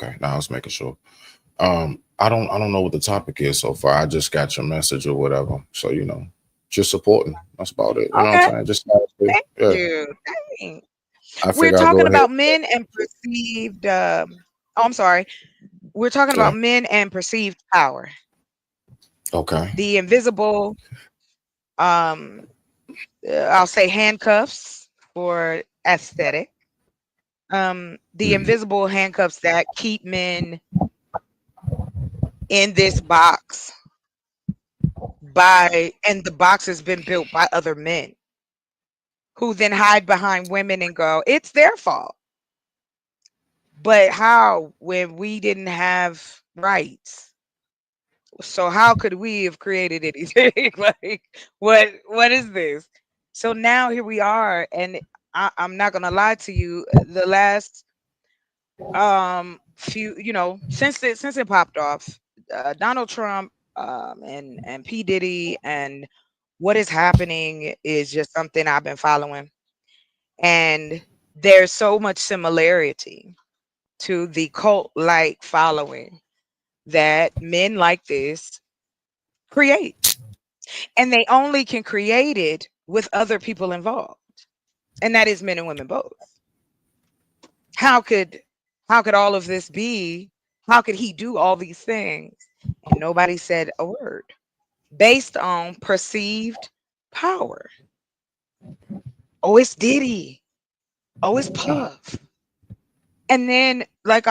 Okay, now I was making sure. I don't know what the topic is so far. I just got your message or whatever. So just supporting. That's about it. You know what I'm Okay, saying? Just thank yeah. you. Thanks. I We're figure I'll go talking ahead. about men and perceived. Oh, I'm sorry. We're talking Yeah. about men and perceived power, Okay. the invisible. Um, I'll say handcuffs for aesthetic. The Mhm. invisible handcuffs that keep men in this box and the box has been built by other men who then hide behind women and go, it's their fault. But how when we didn't have rights? So how could we have created anything? Like what is this? So now here we are, and I'm not gonna lie to you. The last few, since it popped off, Donald Trump and P Diddy and what is happening is just something I've been following, and there's so much similarity to the cult like following that men like this create. And they only can create it with other people involved. And that is men and women both. How could how could all of this be? How could he do all these things? And nobody said a word based on perceived power. Oh, it's Diddy. Oh, it's Puff. And then, like,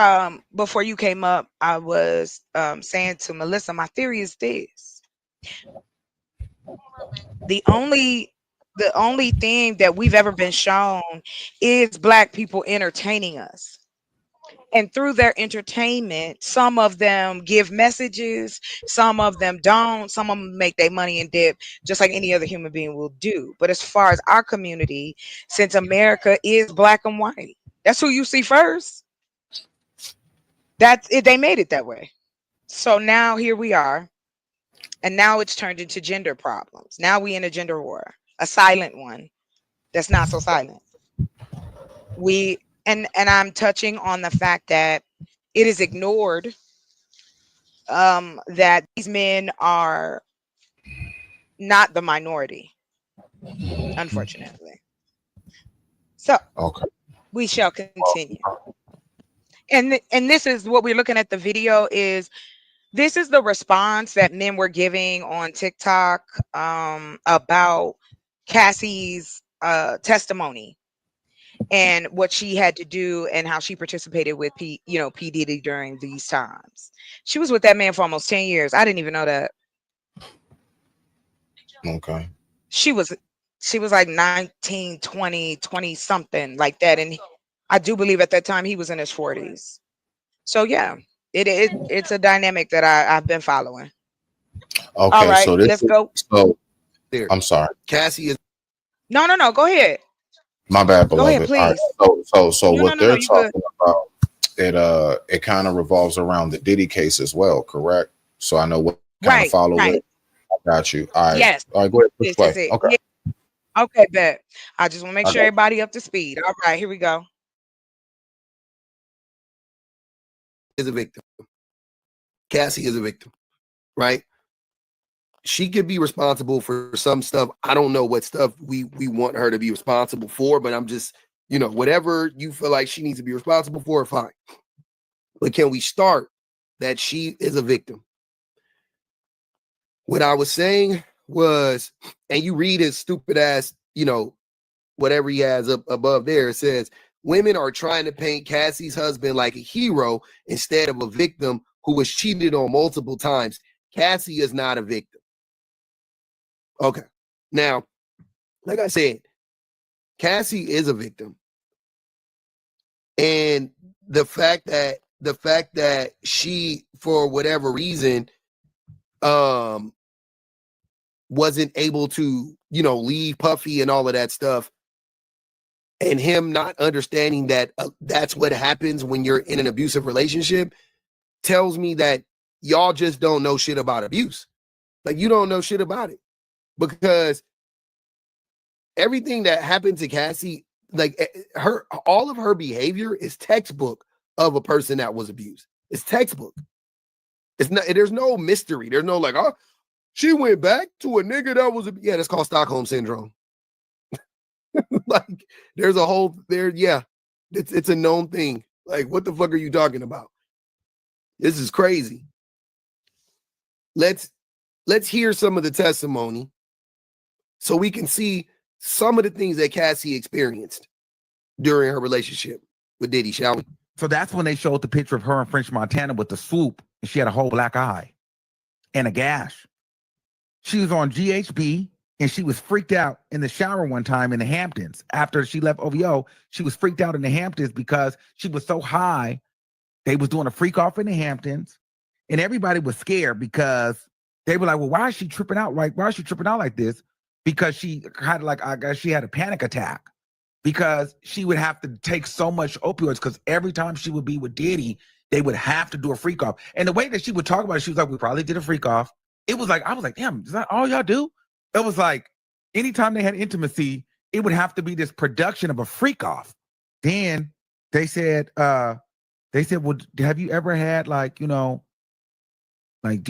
before you came up, I was saying to Melissa, my theory is this: the only the only thing that we've ever been shown is black people entertaining us. And through their entertainment, some of them give messages, some of them don't, some of them make their money in dip, just like any other human being will do. But as far as our community, since America is black and white, that's who you see first. That's it. They made it that way. So now here we are, and now it's turned into gender problems. Now we in a gender war, a silent one that's not so silent. We and I'm touching on the fact that it is ignored, that these men are not the minority, unfortunately. So Okay. we shall continue. And this is what we're looking at. The video is this is the response that men were giving on TikTok about Cassie's testimony and what she had to do and how she participated with P Diddy during these times. She was with that man for almost 10 years. I didn't even know that. Okay. She was she was like 19, 20, 20 something like that, and I do believe at that time he was in his 40s. So yeah, it's a dynamic that I've been following. All Okay. right, So this let's is go. so. There. I'm sorry. Cassie is No, no, no, go ahead. My bad, Go ahead, beloved. All right. please. So No, no, what no, no, they're you good. talking about, it kind of revolves around the Diddy case as well, correct? So I know what kind of Right, follow right. with. I got you. All right. Yes, All right. Go ahead. Push this is play. it. Okay. Yeah. Okay, bet. I just want to make I sure got everybody up to speed. All right, here we go. a victim. Cassie is a victim, right? She could be responsible for some stuff. I don't know what stuff we want her to be responsible for, but I'm just, whatever you feel like she needs to be responsible for, fine. But can we start that she is a victim? What I was saying was, and you read his stupid ass, whatever he has up above there, it says women are trying to paint Cassie's husband like a hero instead of a victim who was cheated on multiple times. Cassie is not a victim. Okay. Now, like I said, Cassie is a victim. And the fact that she, for whatever reason, um wasn't able to, leave Puffy and all of that stuff, and him not understanding that that's what happens when you're in an abusive relationship, tells me that y'all just don't know shit about abuse. Like, you don't know shit about it, because everything that happened to Cassie, like, all of her behavior is textbook of a person that was abused. It's textbook. It's not. There's no mystery. There's no like, oh, she went back to a nigga that was yeah. That's called Stockholm syndrome. Like, there's a whole there. Yeah, it's a known thing. Like, what the fuck are you talking about? This is crazy. Let's hear some of the testimony so we can see some of the things that Cassie experienced during her relationship with Diddy, shall we? So that's when they showed the picture of her in French Montana with the swoop, and she had a whole black eye and a gash. She was on GHB, and she was freaked out in the shower one time in the Hamptons. After she left OVO, she was freaked out in the Hamptons because she was so high. They was doing a freak off in the Hamptons, and everybody was scared because they were like, well, why is she tripping out? Like, why is she tripping out like this? Because she had like, I guess she had a panic attack because she would have to take so much opioids because every time she would be with Diddy, they would have to do a freak off. And the way that she would talk about it, she was like, we probably did a freak off. It was like, I was like, damn, is that all y'all do? It was like, anytime they had intimacy, it would have to be this production of a freak off. Then they said, well, have you ever had like, like,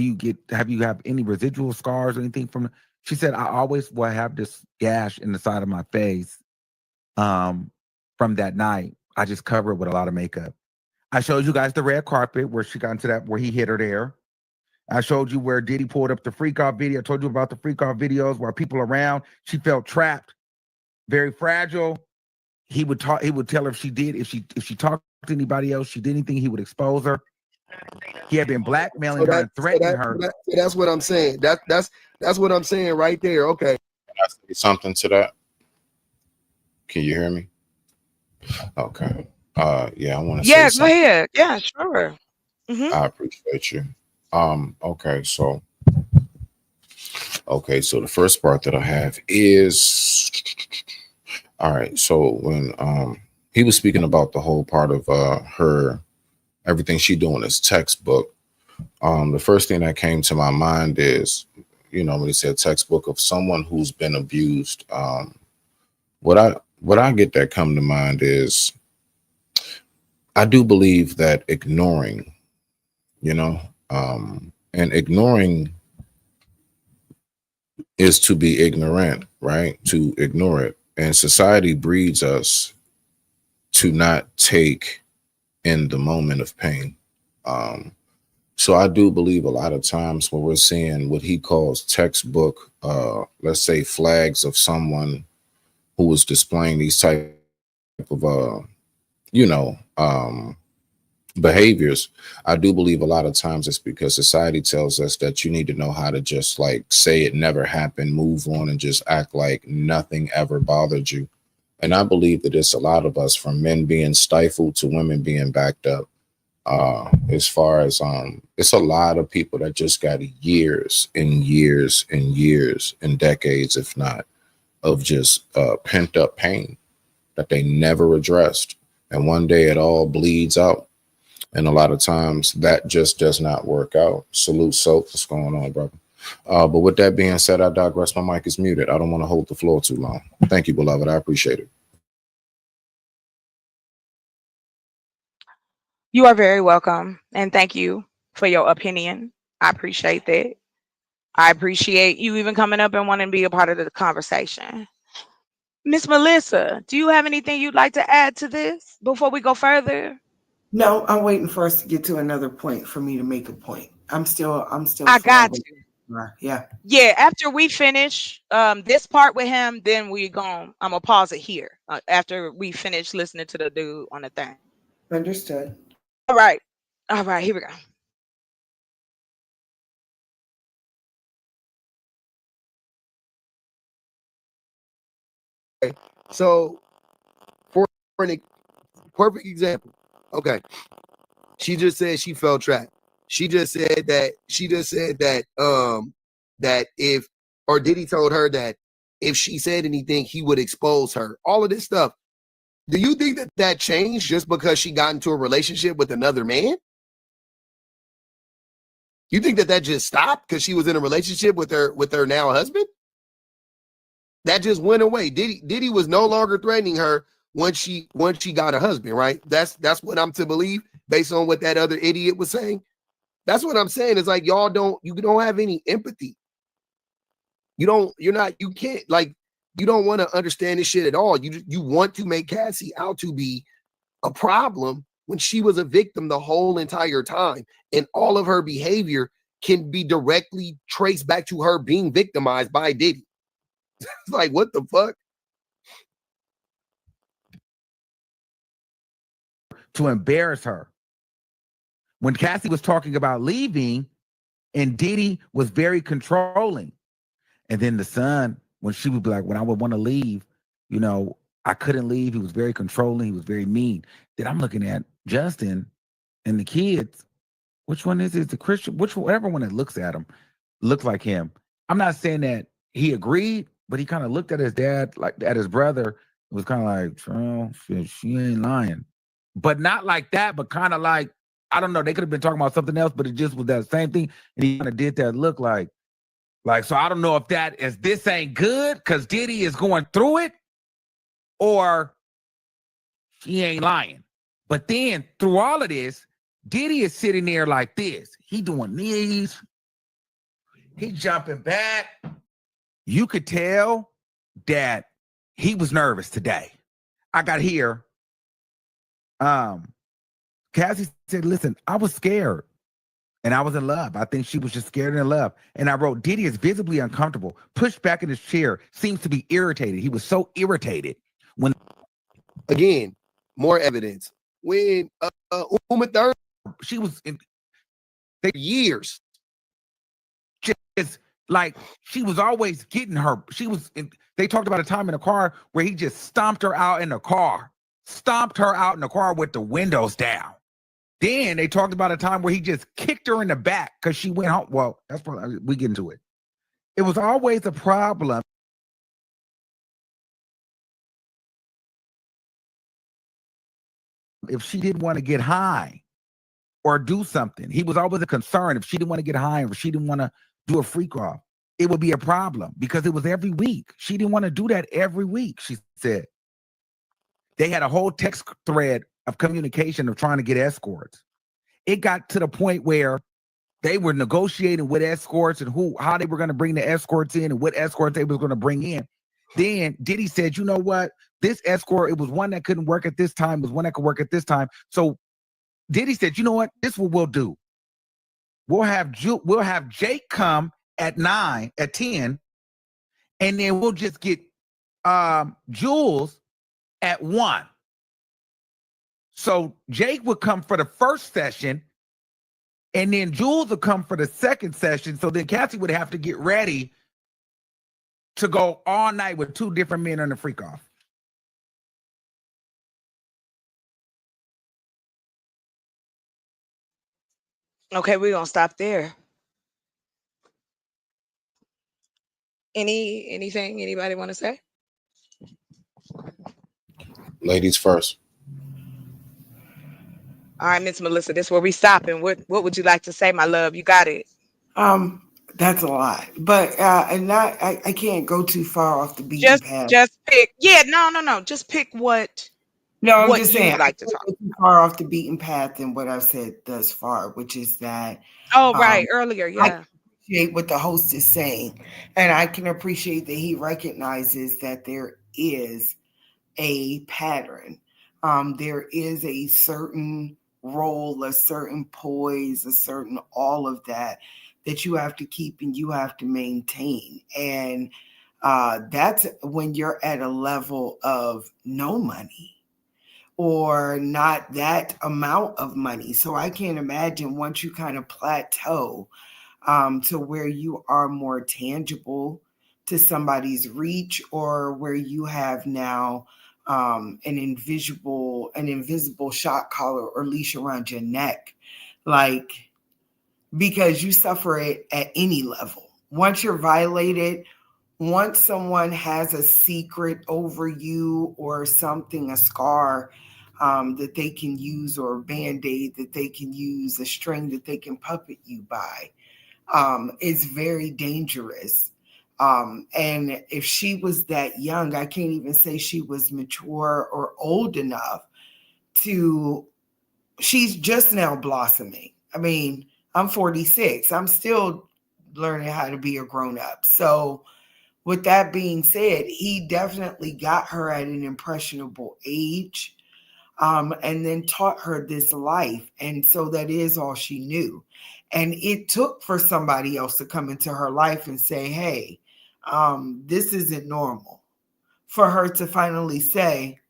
have you have any residual scars or anything from? She said, I always will have this gash in the side of my face from that night. I just cover it with a lot of makeup. I showed you guys the red carpet where she got into that, where he hit her there. I showed you where Diddy pulled up the freak off video. I told you about the freak off videos where people around, she felt trapped, very fragile. He would tell her if she talked to anybody else, she did anything, he would expose her. He had been blackmailing her and threatening her. That's what I'm saying. That's what I'm saying right there. Okay. Can I say something to that? Can you hear me? Okay. Yeah, I want to say Yeah, go something. ahead. Yeah, sure. I appreciate you. Okay, so the first part that I have is all right. So when he was speaking about the whole part of her, everything she doing is textbook. The first thing that came to my mind is, when he said textbook of someone who's been abused. What I get that come to mind is, I do believe that ignoring, and ignoring is to be ignorant, right? To ignore it. And society breeds us to not take in the moment of pain. So I do believe a lot of times when we're seeing what he calls textbook, let's say flags of someone who was displaying these type of, behaviors, I do believe a lot of times it's because society tells us that you need to know how to just like say it never happened, move on, and just act like nothing ever bothered you. And I believe that it's a lot of us, from men being stifled to women being backed up. As far as it's a lot of people that just got years and years and years and decades, if not, of just pent up pain that they never addressed. And one day it all bleeds out. And a lot of times that just does not work out. Salute, Soap. What's going on, brother? But with that being said, I digress. My mic is muted. I don't want to hold the floor too long. Thank you, beloved. I appreciate it. You are very welcome. And thank you for your opinion. I appreciate that. I appreciate you even coming up and wanting to be a part of the conversation. Miss Melissa, do you have anything you'd like to add to this before we go further? No, I'm waiting for us to get to another point for me to make a point. I'm still I got flowing. you. Yeah. Yeah, after we finish this part with him, then I'm gonna pause it here after we finish listening to the dude on the thing. Understood. All right. All right, here we go. So for a perfect example, okay, she just said she felt trapped. She just said that that if, or Diddy told her that if she said anything, he would expose her. All of this stuff. Do you think that changed just because she got into a relationship with another man? You think that just stopped because she was in a relationship with her now husband? That just went away. Diddy was no longer threatening her once she got a husband, right? That's what I'm to believe. based on what that other idiot was saying. That's what I'm saying. It's like you don't have any empathy. You don't want to understand this shit at all. You want to make Cassie out to be a problem when she was a victim the whole entire time. And all of her behavior can be directly traced back to her being victimized by Diddy. It's like, what the fuck? To embarrass her. When Cassie was talking about leaving, and Diddy was very controlling. And then the son, when she would be like, when I would want to leave, you know, I couldn't leave. He was very controlling. He was very mean. Then I'm looking at Justin and the kids. Which one is it? The Christian, whatever one that looks at him, looks like him. I'm not saying that he agreed, but he kind of looked at his dad, like at his brother, was kind of like, oh, shit, she ain't lying. But not like that, but kind of like, I don't know, they could have been talking about something else, but it just was that same thing. And he kind of did that look like, so I don't know if that is, this ain't good because Diddy is going through it, or she ain't lying. But then through all of this, Diddy is sitting there like this. He doing these. He jumping back. You could tell that he was nervous today. I got here. Cassie said, listen, I was scared and I was in love. I think she was just scared and in love. And I wrote, Diddy is visibly uncomfortable, pushed back in his chair, seems to be irritated. He was so irritated when, again, more evidence. When Uma Thurman, she was in years, just like she was always getting her. She was in, they talked about a time in the car where he just stomped her out in the car, with the windows down. Then they talked about a time where he just kicked her in the back because she went home. Well, that's probably, we get into it. It was always a problem. If she didn't want to get high or do something, he was always a concern. If she didn't want to get high or she didn't want to do a freak off, it would be a problem because it was every week. She didn't want to do that every week, she said. They had a whole text thread of communication of trying to get escorts. It got to the point where they were negotiating with escorts and how they were going to bring the escorts in and what escorts they was going to bring in. Then Diddy said, you know what? This escort, it was one that couldn't work at this time, was one that could work at this time. So Diddy said, you know what? This is what we'll do. We'll have Jake come at 10, and then we'll just get Jules at 1. So Jake would come for the first session, and then Jules would come for the second session. So then Cassie would have to get ready to go all night with 2 different men on the freak off. Okay, we're gonna stop there. Anything anybody want to say? Ladies first. All right, Miss Melissa, this is where we stopping. What would you like to say, my love? You got it. That's a lot, but I can't go too far off the beaten path. Just pick. Yeah, no. Just pick what. No, I'm what just you saying. would like to talk. Go too far off the beaten path than what I've said thus far, which is that. Oh, right, earlier, yeah. I appreciate what the host is saying, and I can appreciate that he recognizes that there is a pattern. There is a certain role, a certain poise, a certain all of that you have to keep and you have to maintain. And that's when you're at a level of no money or not that amount of money. So I can't imagine once you kind of plateau to where you are more tangible to somebody's reach, or where you have now an invisible shock collar or leash around your neck, like, because you suffer it at any level. Once you're violated, once someone has a secret over you or something, a scar that they can use, or a Band-Aid that they can use, a string that they can puppet you by, is very dangerous. And if she was that young, I can't even say she was mature or old enough to she's just now blossoming. I mean, I'm 46. I'm still learning how to be a grown up. So, with that being said, he definitely got her at an impressionable age, and then taught her this life. And so that is all she knew. And it took for somebody else to come into her life and say, hey, this isn't normal. For her to finally say,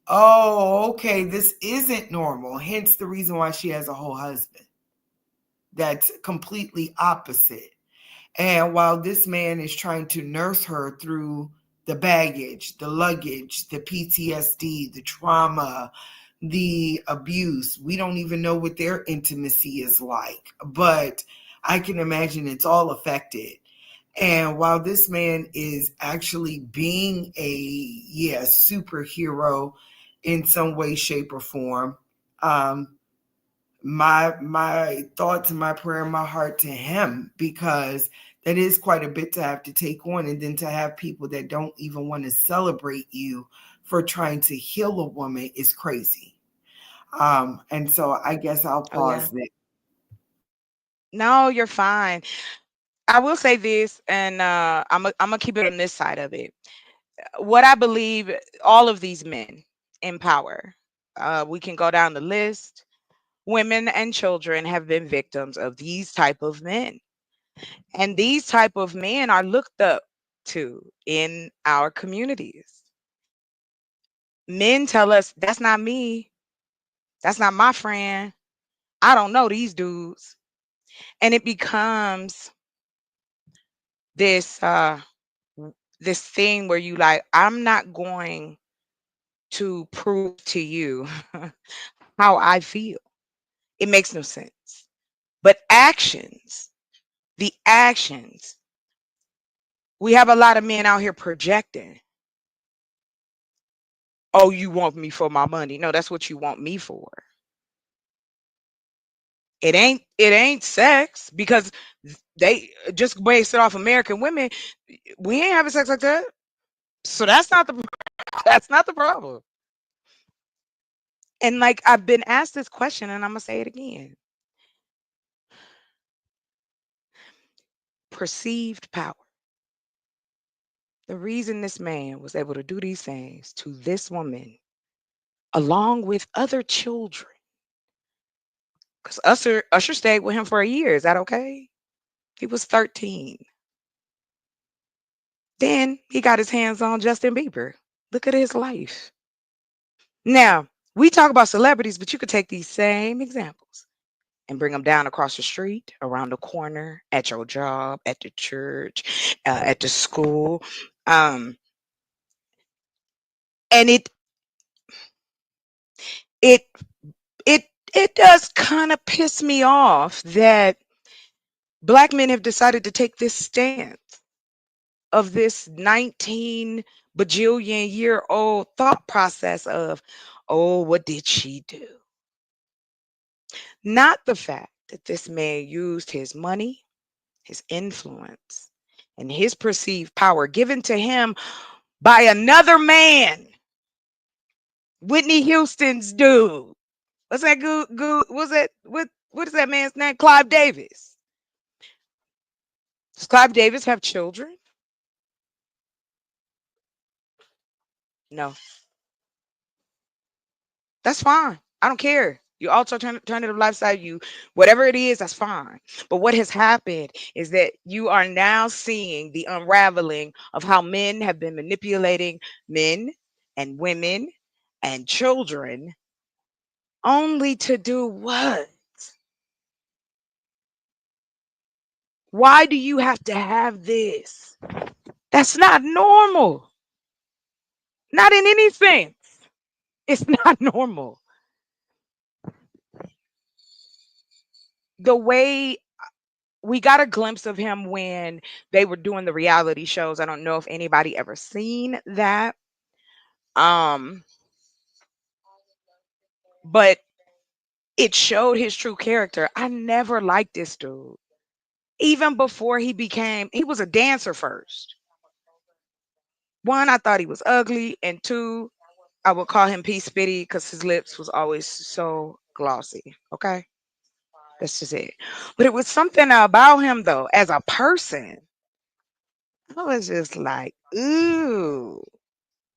oh, okay, this isn't normal. Hence the reason why she has a whole husband that's completely opposite. And while this man is trying to nurse her through the baggage, the luggage, the PTSD, the trauma, the abuse, we don't even know what their intimacy is like, but I can imagine it's all affected. And while this man is actually being a superhero in some way, shape, or form, um, my thoughts and my prayer and my heart to him, because that is quite a bit to have to take on, and then to have people that don't even want to celebrate you for trying to heal a woman is crazy. And so I guess I'll Oh yeah. pause there. No, you're fine. I will say this, and I'm gonna keep it on this side of it. What I believe, all of these men in power, we can go down the list. Women and children have been victims of these type of men, and these type of men are looked up to in our communities. Men tell us that's not me, that's not my friend. I don't know these dudes, and it becomes this this thing where you like, I'm not going to prove to you how I feel. It makes no sense. But actions, the actions, we have a lot of men out here projecting. Oh, you want me for my money? No, that's what you want me for. It ain't sex, because they just base it off American women. We ain't having sex like that. So that's not the that's not the problem. And like, I've been asked this question, and I'm gonna say it again. Perceived power. The reason this man was able to do these things to this woman, along with other children, because Usher stayed with him for a year. Is that okay? He was 13. Then he got his hands on Justin Bieber. Look at his life. Now, we talk about celebrities, but you could take these same examples and bring them down across the street, around the corner, at your job, at the church, at the school. Um, and it it it does kind of piss me off that black men have decided to take this stance of this 19 bajillion year old thought process of, oh, what did she do? Not the fact that this man used his money, his influence, and his perceived power given to him by another man. Whitney Houston's dude. What's that good? What's that? What is that man's name? Clive Davis. Does Clive Davis have children? No. That's fine. I don't care. You alternative lifestyle, you whatever it is, that's fine. But what has happened is that you are now seeing the unraveling of how men have been manipulating men and women and children, only to do what? Why do you have to have this? That's not normal. Not in any sense. It's not normal. The way we got a glimpse of him when they were doing the reality shows. I don't know if anybody ever seen that. Um, but it showed his true character. I never liked this dude. Even before he was a dancer first. One, I thought he was ugly, and two, I would call him P Spitty because his lips was always so glossy. Okay, that's just it. But it was something about him though, as a person. I was just like, ooh,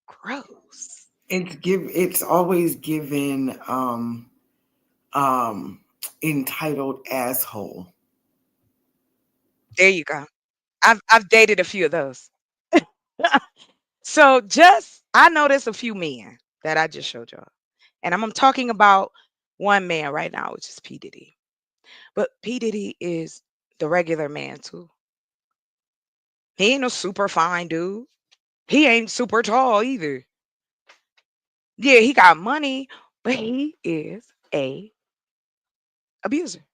gross. It's always given um entitled asshole. There you go. I've dated a few of those. So just I noticed a few men that I just showed y'all. And I'm talking about one man right now, which is P. Diddy. But P. Diddy is the regular man too. He ain't a super fine dude. He ain't super tall either. Yeah, he got money, but he is a abuser.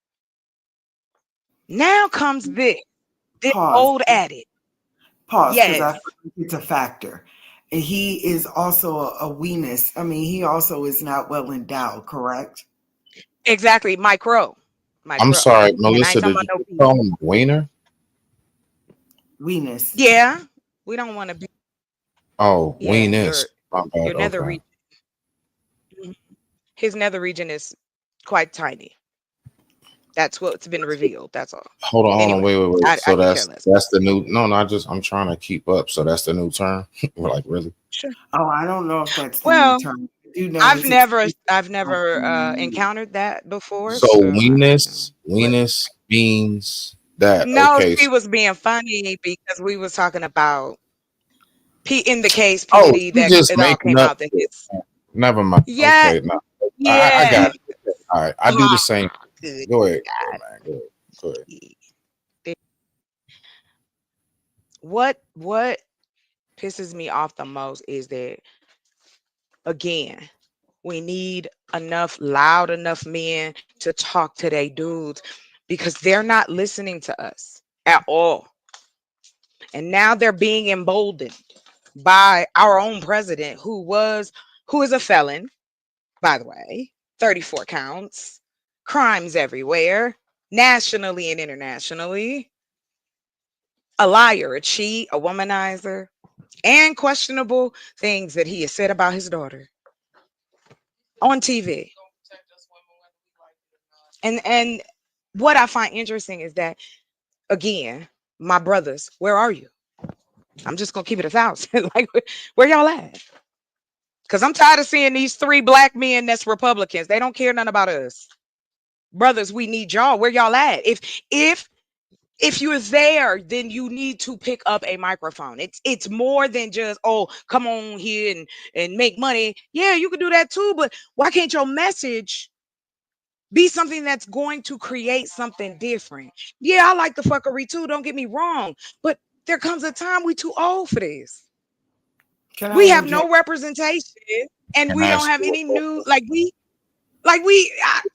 Now comes this Pause. old addict. Pause, because I Yes, think it's a factor. And he is also a weenus. I mean, he also is not well endowed, correct? exactly. Mike Rowe. Mike I'm Rowe. sorry, And I ain't Melissa. talking Did about you no just P. call him Wiener? Weenus. Yeah. We don't want to be Oh, yeah, Weenus. My your bad. nether Okay. region. His nether region is quite tiny. That's what's been revealed. That's all. Hold on, Anyway, wait. I So could care less. that's the new. No, I just I'm trying to keep up. So that's the new term. We're like, really? Sure. Oh, I don't know if that's the new Well, term. I do know I've it's never expensive. I've never encountered that before, So so I don't know. But Weenus means that. no, Okay. she was being funny because we was talking about P in the case P Oh, Diddy you that just it all making came up out that shit. his Never mind. yeah Okay, no, I yeah got it. Okay. All right, I do the oh, same. good Go ahead, God. man. Go ahead. Go ahead. What pisses me off the most is that again we need enough loud enough men to talk to their dudes because they're not listening to us at all. And now they're being emboldened by our own president who is a felon, by the way, 34 counts, crimes everywhere, nationally and internationally, a liar, a cheat, a womanizer, and questionable things that he has said about his daughter on TV. And what I find interesting is that again, my brothers, where are you? I'm just gonna keep it 1,000. Like, where y'all at? Because I'm tired of seeing these three black men that's Republicans. They don't care nothing about us. Brothers, we need y'all. Where y'all at? If you're there, then you need to pick up a microphone. It's more than just, oh, come on here and make money. Yeah, you can do that too, but why can't your message be something that's going to create something different? Yeah, I like the fuckery too, don't get me wrong, but there comes a time we too old for this. Can We I have interject? no representation and Can we I don't ask have you any a new question?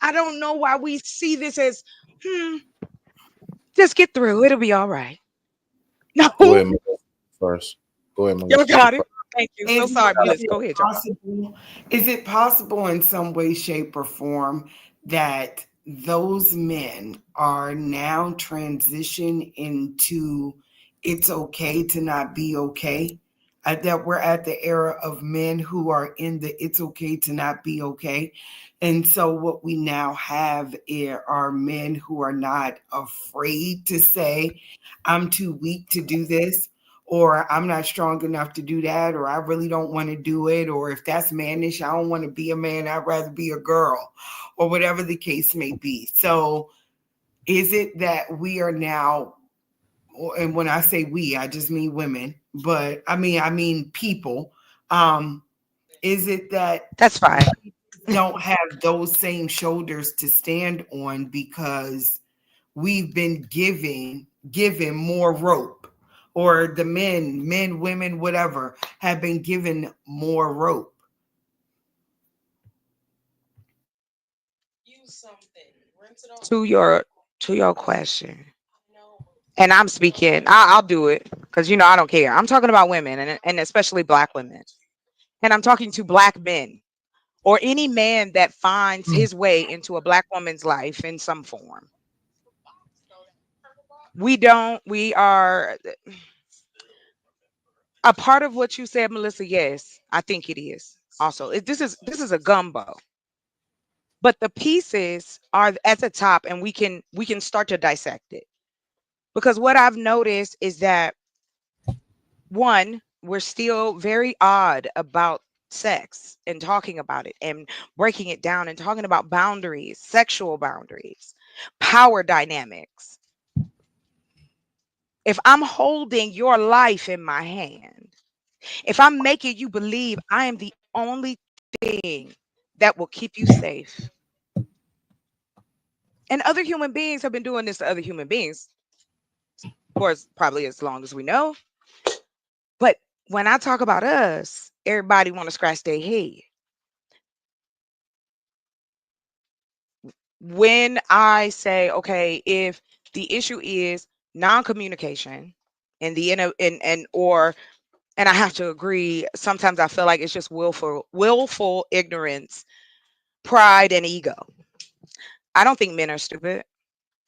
I don't know why we see this as hmm, just get through. It'll be all right. No, Go ahead, Melissa, first. Go ahead, you Melissa. You got it. first. Thank you. So Is sorry, is Melissa. it Go ahead, y'all. possible? Is it possible in some way, shape, or form that those men are now transitioned into it's okay to not be okay? That we're at the era of men who are in the it's okay to not be okay. And so what we now have are men who are not afraid to say, I'm too weak to do this, or I'm not strong enough to do that, or I really don't want to do it, or if that's mannish, I don't want to be a man, I'd rather be a girl, or whatever the case may be. So is it that we are now, and when I say we, I just mean women, but I mean people. Is it that That's fine. don't have those same shoulders to stand on because we've been given more rope, or the men, women, whatever, have been given more rope? To your question, and I'm speaking. I'll do it because I don't care. I'm talking about women and especially black women, and I'm talking to black men or any man that finds his way into a black woman's life in some form. We don't. We are a part of what you said, Melissa. Yes, I think it is. Also, this is a gumbo. but the pieces are at the top, and we can start to dissect it. Because what I've noticed is that, one, we're still very odd about sex and talking about it and breaking it down and talking about boundaries, sexual boundaries, power dynamics. If I'm holding your life in my hand, if I'm making you believe I am the only thing that will keep you safe, and other human beings have been doing this to other human beings for probably as long as we know. But when I talk about us, everybody want to scratch their head. When I say, okay, if the issue is non-communication and the and or and I have to agree, sometimes I feel like it's just willful ignorance, pride, and ego. I don't think men are stupid.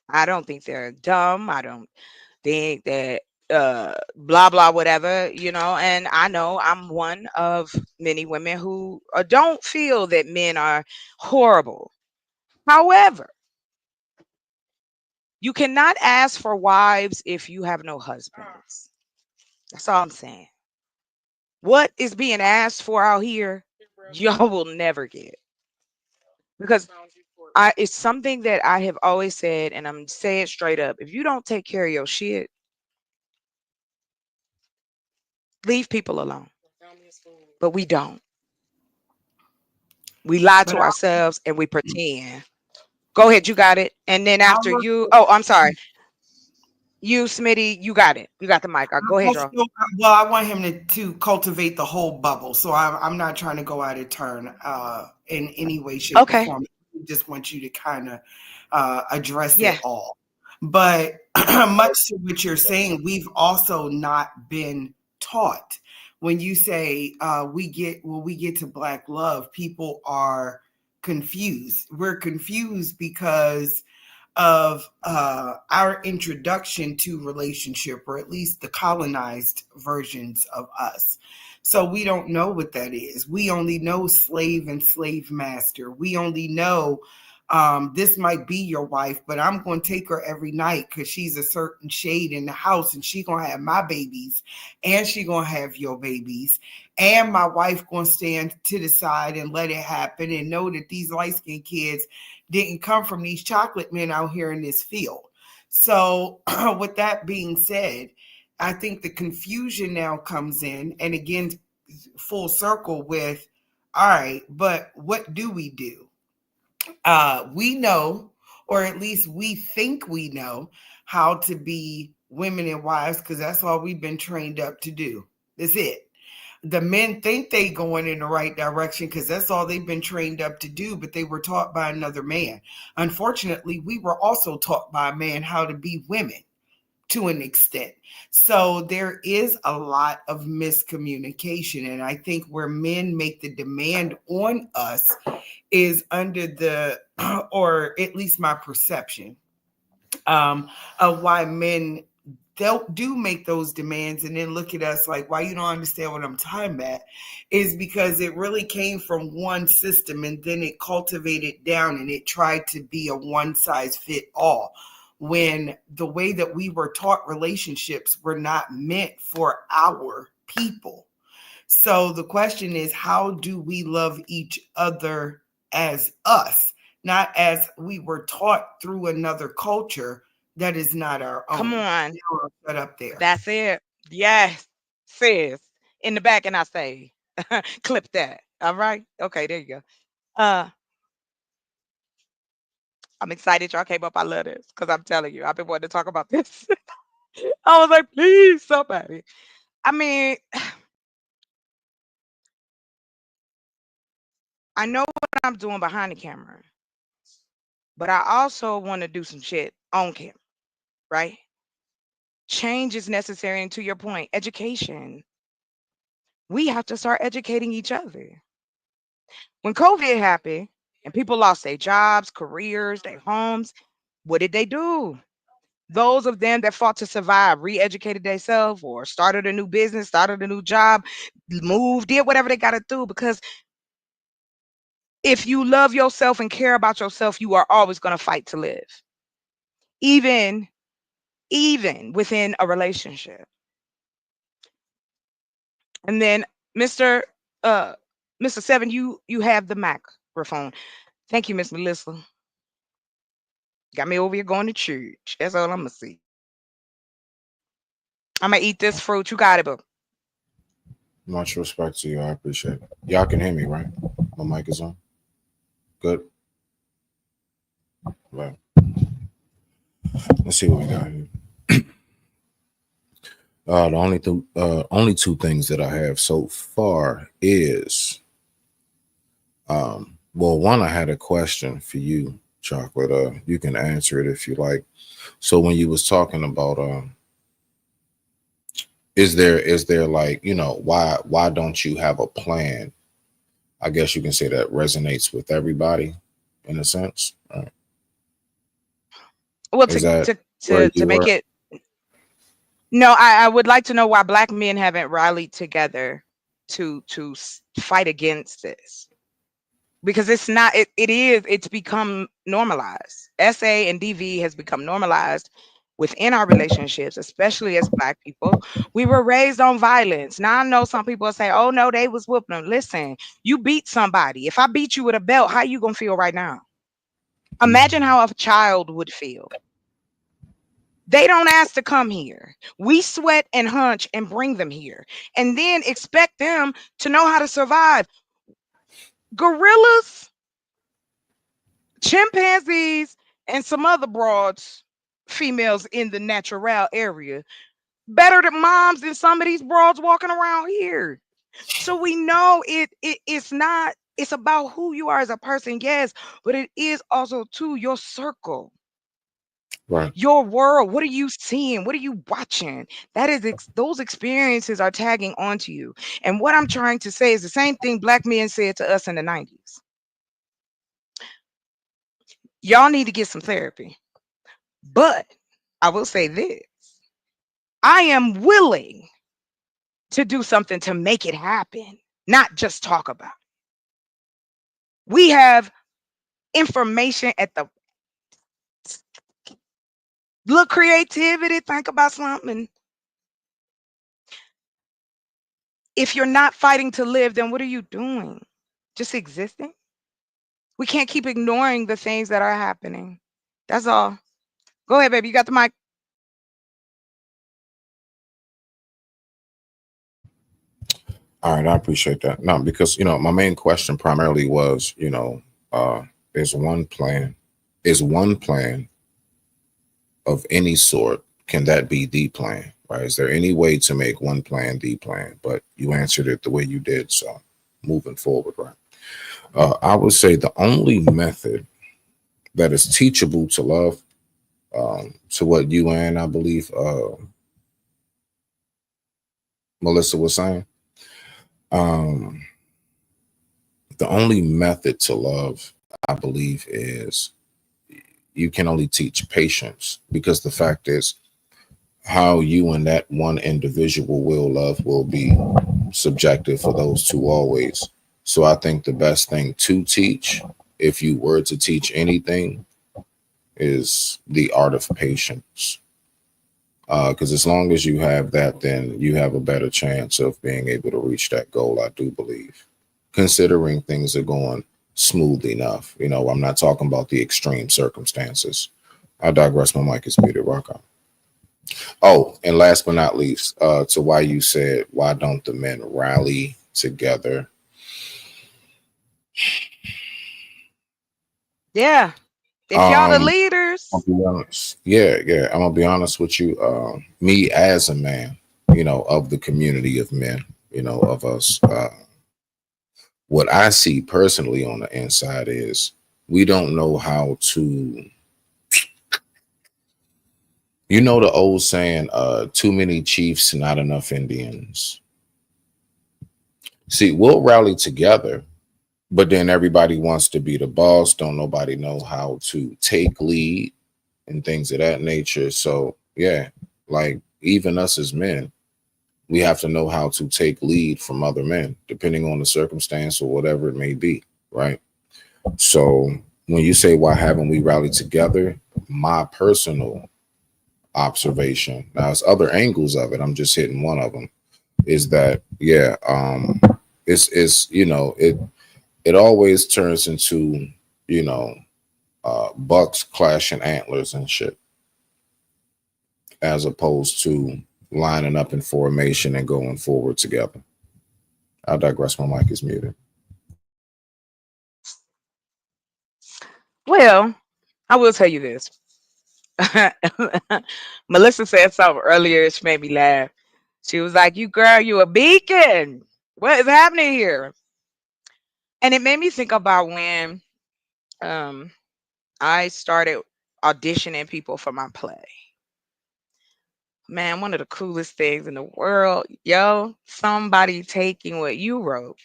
I don't think they're dumb. I don't think that blah blah whatever, and I know I'm one of many women who don't feel that men are horrible. However, you cannot ask for wives if you have no husbands. That's all I'm saying. What is being asked for out here, y'all will never get. Because it's something that I have always said, and I'm saying straight up. If you don't take care of your shit, leave people alone. But we don't. We lie But to ourselves and we pretend. Go ahead, you got it. And then I after you, oh, I'm sorry. You, Smitty, you got it. You got the mic. Go ahead, y'all. Well, I want him to cultivate the whole bubble. So I'm not trying to go out of turn in any way, shape, or Okay. form. I just want you to kind of address Yeah. it all. But much to what you're saying, we've also not been taught. When you say we get to Black love, people are confused. We're confused because of our introduction to relationship, or at least the colonized versions of us. So we don't know what that is. We only know slave and slave master. We only know this might be your wife, but I'm going to take her every night because she's a certain shade in the house, and she going to have my babies, and she going to have your babies, and my wife going to stand to the side and let it happen and know that these light-skinned kids didn't come from these chocolate men out here in this field. So with that being said, I think the confusion now comes in, and again, full circle with, all right, but what do we do? We know, or at least we think we know, how to be women and wives, because that's all we've been trained up to do. That's it. The men think they going in the right direction because that's all they've been trained up to do, but they were taught by another man. Unfortunately, we were also taught by a man how to be women to an extent. So there is a lot of miscommunication. And I think where men make the demand on us is under the, or at least my perception, of why men do make those demands and then look at us like, why you don't understand what I'm talking about, is because it really came from one system and then it cultivated down and it tried to be a one size fit all, when the way that we were taught relationships were not meant for our people. So the question is, how do we love each other as us, not as we were taught through another culture that is not our Come own? on. Set up there. That's it. Yes, sis. In the back, and I say, clip that. All right. Okay, there you go. Uh, I'm excited y'all came up. I love this because I'm telling you, I've been wanting to talk about this. I was like, please, somebody. I mean, I know what I'm doing behind the camera, but I also want to do some shit on camera, right? Change is necessary. And to your point, education. We have to start educating each other. When COVID happened and people lost their jobs, careers, their homes, what did they do? Those of them that fought to survive re-educated themselves or started a new business, started a new job, moved, did whatever they got to do, because If you love yourself and care about yourself, you are always going to fight to live, even within a relationship. And then Mr. Uh Mr. Seven, you have the microphone. Thank you, Miss Melissa. Got me over here going to church. That's all I'm gonna see. I'm gonna eat this fruit. You got it, boo. Much respect to you. I appreciate it. Y'all can hear me, right? My mic is on. Good. Well, let's see what we got here. Only two things that I have so far is, well, one, I had a question for you, Chocolate. You can answer it if you like. So when you was talking about, is there like, why don't you have a plan? I guess you can say that resonates with everybody in a sense. Well, Is to that to where to to you make were? it no, I would like to know why black men haven't rallied together to fight against this. Because it's not it's become normalized. SA and DV has become normalized within our relationships, especially as black people. We were raised on violence. Now I know some people say, oh no, they was whooping them. Listen, you beat somebody. If I beat you with a belt, how you gonna feel right now? Imagine how a child would feel. They don't ask to come here. We sweat and hunch and bring them here, and then expect them to know how to survive. Gorillas, chimpanzees, and some other broads, females in the natural area, better than moms than some of these broads walking around here. So we know it's not, it's about who you are as a person, yes, but it is also to your circle, Right. your world. What are you seeing? What are you watching? That is those experiences are tagging onto you. And what I'm trying to say is the same thing black men said to us in the 90s. Y'all need to get some therapy. But I will say this, I am willing to do something to make it happen, not just talk about it. We have information at the look, creativity, think about something. If you're not fighting to live, then what are you doing? Just existing? We can't keep ignoring the things that are happening. That's all. Go ahead, baby. You got the mic. All right, I appreciate that. No, because my main question primarily was, uh, is one plan, is one plan of any sort, can that be the plan? Right? Is there any way to make one plan the plan? But you answered it the way you did. So moving forward, right? I would say the only method that is teachable to love, to what you and I believe Melissa was saying, um, the only method to love, I believe, is you can only teach patience, because the fact is how you and that one individual will love will be subjective for those two always. So I think the best thing to teach, if you were to teach anything, is the art of patience. Because as long as you have that, then you have a better chance of being able to reach that goal, I do believe, considering things are going smooth enough. I'm not talking about the extreme circumstances. I digress. My mic is muted. Rock on. Oh, and last but not least, to why you said, why don't the men rally together? Yeah. If y'all the Um, I'll leaders, be honest. Yeah, yeah. I'm gonna be honest with you. Me as a man, of the community of men, of us. What I see personally on the inside is we don't know how to. The old saying, too many chiefs, not enough Indians. See, we'll rally together, but then everybody wants to be the boss. Don't nobody know how to take lead and things of that nature. So yeah, like even us as men, we have to know how to take lead from other men, depending on the circumstance or whatever it may be, right? So when you say why haven't we rallied together, my personal observation, now there's other angles of it, I'm just hitting one of them, is that yeah, it's it always turns into, you know, bucks clashing antlers and shit, as opposed to lining up in formation and going forward together. I digress. My mic is muted. Well, I will tell you this. Melissa said something earlier. She made me laugh. She was like, "You girl, you a beacon. What is happening here?" And it made me think about when um I started auditioning people for my play. Man, one of the coolest things in the world, yo, somebody taking what you wrote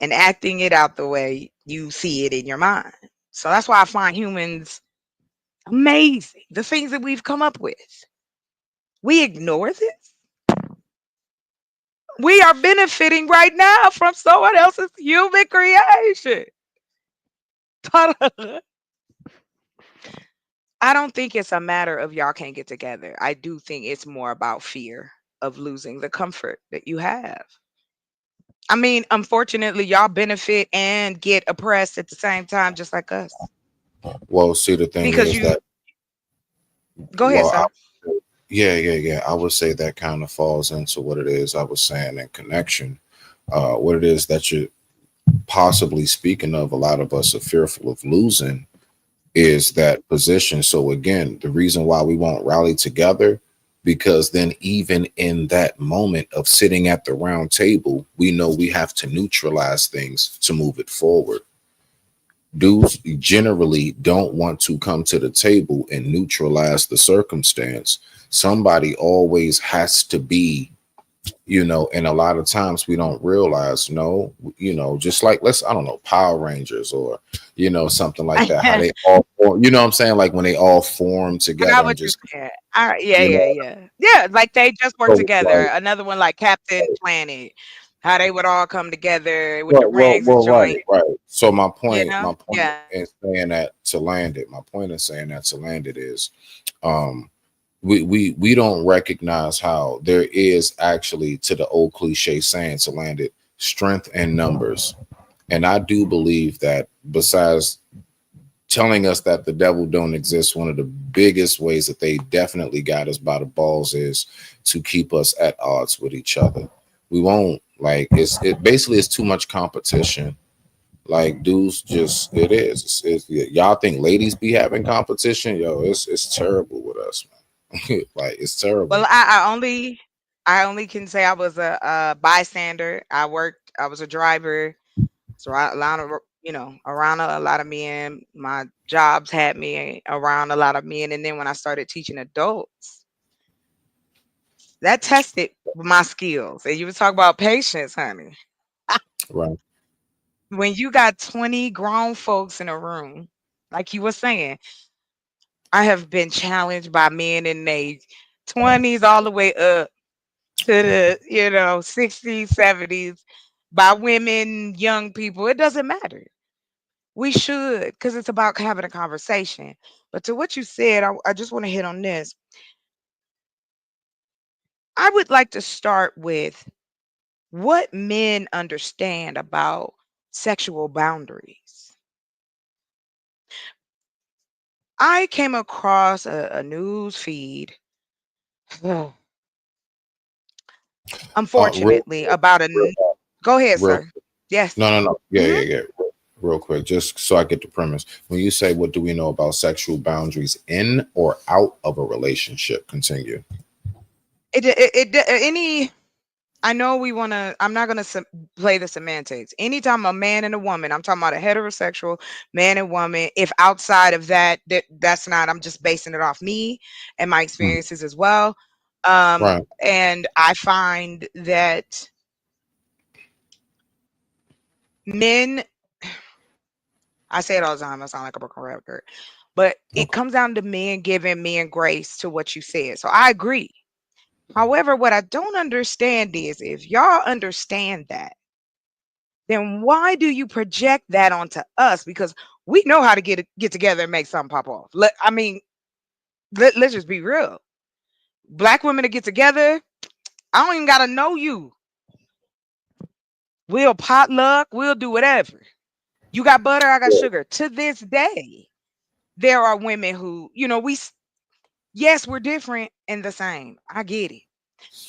and acting it out the way you see it in your mind. So that's why I find humans amazing. The things that we've come up with. We ignore this. We are benefiting right now from someone else's human creation. I don't think it's a matter of y'all can't get together. I do think it's more about fear of losing the comfort that you have. I mean, unfortunately, y'all benefit and get oppressed at the same time, just like us. Well, see, the thing Because is you that, go ahead, well, sir. yeah. I would say that kind of falls into what it is I was saying in connection. What it is that you're possibly speaking of, a lot of us are fearful of losing, is that position. So again, the reason why we won't rally together, because then even in that moment of sitting at the round table, we know we have to neutralize things to move it forward. Dudes generally don't want to come to the table and neutralize the circumstance. Somebody always has to be, and a lot of times we don't realize, no, just like, let's, I don't know, Power Rangers, or something like that, how they all form, what I'm saying, like when they all form I got together and what you're just, saying. Alright, yeah, you yeah, know yeah. Yeah, like they just work so together. like, Another one like Captain Planet, how they would all come together with the well, rings and right, joint, right. So you know? my point Yeah. in saying that to land it, my point in saying that to land it is, um we don't recognize how there is actually, to the old cliche saying, to land it, strength in numbers. And I do believe that, besides telling us that the devil don't exist, one of the biggest ways that they definitely got us by the balls is to keep us at odds with each other. We won't, like, it basically is too much competition. Like, dudes, just, it is. Y'all think ladies be having competition? Yo, it's terrible with us, man. Like, it's terrible. Well, I only can say I was a bystander. I was a driver. So I, a lot of around a lot of men. My jobs had me around a lot of men, and then when I started teaching adults, that tested my skills. And you were talking about patience, honey. Right. When you got 20 grown folks in a room, like you were saying, I have been challenged by men in their 20s all the way up to the 60s, 70s, by women, young people. It doesn't matter. We should, because it's about having a conversation. But to what you said, I just want to hit on this. I would like to start with what men understand about sexual boundaries. I came across a news feed, Real unfortunately, quick, about real, go ahead, real sir. Yes. no. Yeah, Hmm. yeah. Real quick, just so I get the premise. When you say, what do we know about sexual boundaries in or out of a relationship? Continue. Any I know we want to. I'm not going to play the semantics. Anytime a man and a woman, I'm talking about a heterosexual man and woman. If outside of that, that's not. I'm just basing it off me and my Hmm. experiences as well. Right. And I find that men. I say it all the time. I sound like a broken record, but it Okay. comes down to men giving men grace to what you said. So I agree. However, what I don't understand is if y'all understand that, then why do you project that onto us? Because we know how to get together and make something pop off. I mean, let's just be real. Black women to get together, I don't even gotta know you. We'll potluck, we'll do whatever. You got butter, I got sugar. To this day, there are women who, yes, we're different and the same. I get it.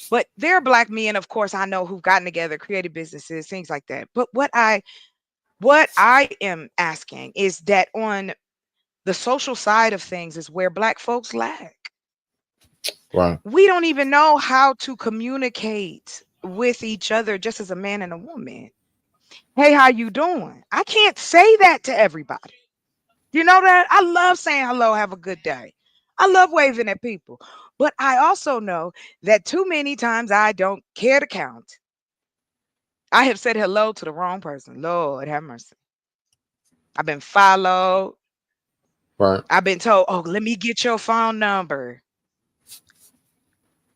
But there are black men, of course, I know who've gotten together, created businesses, things like that. But what I am asking is that on the social side of things is where black folks lack. Right. We don't even know how to communicate with each other just as a man and a woman. Hey, how you doing? I can't say that to everybody. You know that? I love saying hello, have a good day. I love waving at people. But I also know that too many times I don't care to count. I have said hello to the wrong person. Lord have mercy. I've been followed. Right. I've been told, oh, let me get your phone number.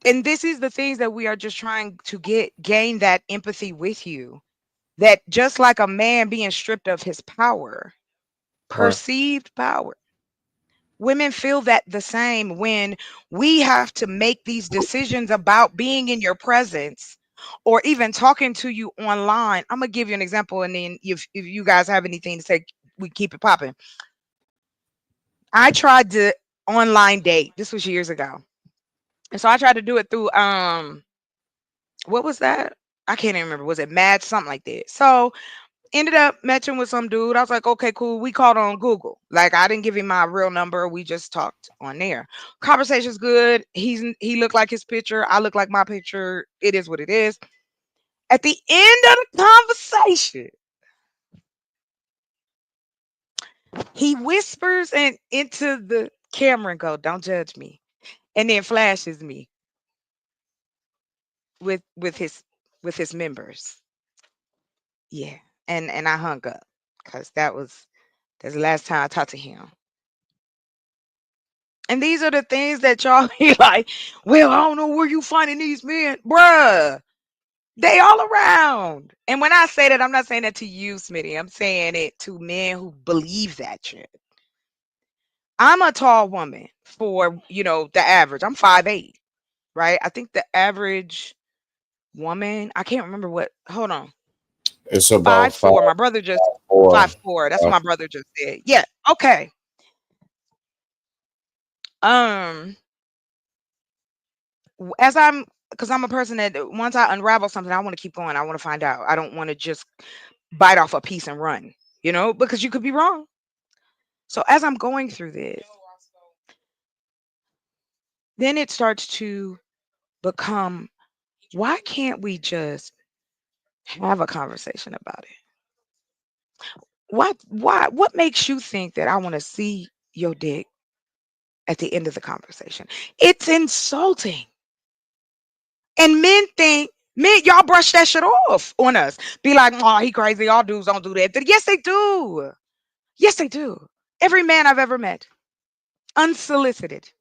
And this is the things that we are just trying to gain that empathy with you. That just like a man being stripped of his power, Right. perceived power, women feel that the same when we have to make these decisions about being in your presence or even talking to you online. I'm gonna give you an example, and then if you guys have anything to say, we keep it popping. I tried to online date. This was years ago. And so I tried to do it through what was that? I can't even remember. Was it Mad? Something like that. So ended up matching with some dude. I was like, okay, cool. We called on Google. Like I didn't give him my real number. We just talked on there. Conversation's good. He looked like his picture. I look like my picture. It is what it is. At the end of the conversation, he whispers and into the camera and go, "Don't judge me," and then flashes me with his members. Yeah, and I hung up because that's the last time I talked to him. And these are the things that y'all be like, well, I don't know where you finding these men, bruh. They all around. And when I say that, I'm not saying that to you, Smitty. I'm saying it to men who believe that shit. I'm a tall woman for, the average. I'm 5'8", right? I think the average woman, I can't remember what, hold on. It's about 5'4". My brother just 5'4". 5'4". That's what my brother just said. Yeah. Okay. Um, as because I'm a person that once I unravel something, I want to keep going. I want to find out. I don't want to just bite off a piece and run, because you could be wrong. So as I'm going through this, then it starts to become, why can't we just have a conversation about it? What makes you think that I want to see your dick at the end of the conversation? It's insulting. And men, y'all brush that shit off on us. Be like, oh, he crazy. All dudes don't do that. Yes, they do. Yes, they do. Every man I've ever met, unsolicited.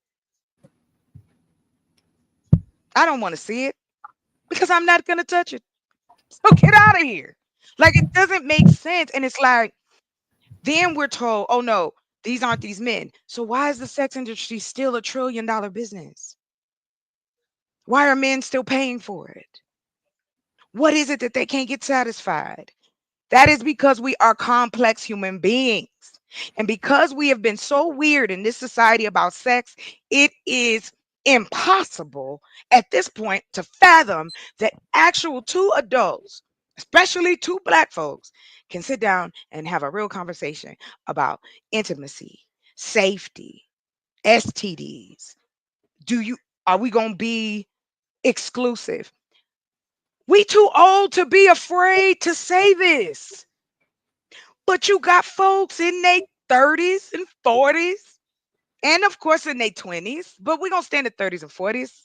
I don't want to see it because I'm not going to touch it. So get out of here. Like, it doesn't make sense. And it's like, then we're told, oh no, these aren't these men. So why is the sex industry still $1 trillion business? Why are men still paying for it? What is it that they can't get satisfied? That is because we are complex human beings. And because we have been so weird in this society about sex, it is impossible at this point to fathom that actual two adults, especially two black folks, can sit down and have a real conversation about intimacy, safety, STDs. Are we going to be exclusive? We too old to be afraid to say this. But you got folks in their 30s and 40s, and of course in their 20s, but we're going to stand at 30s and 40s.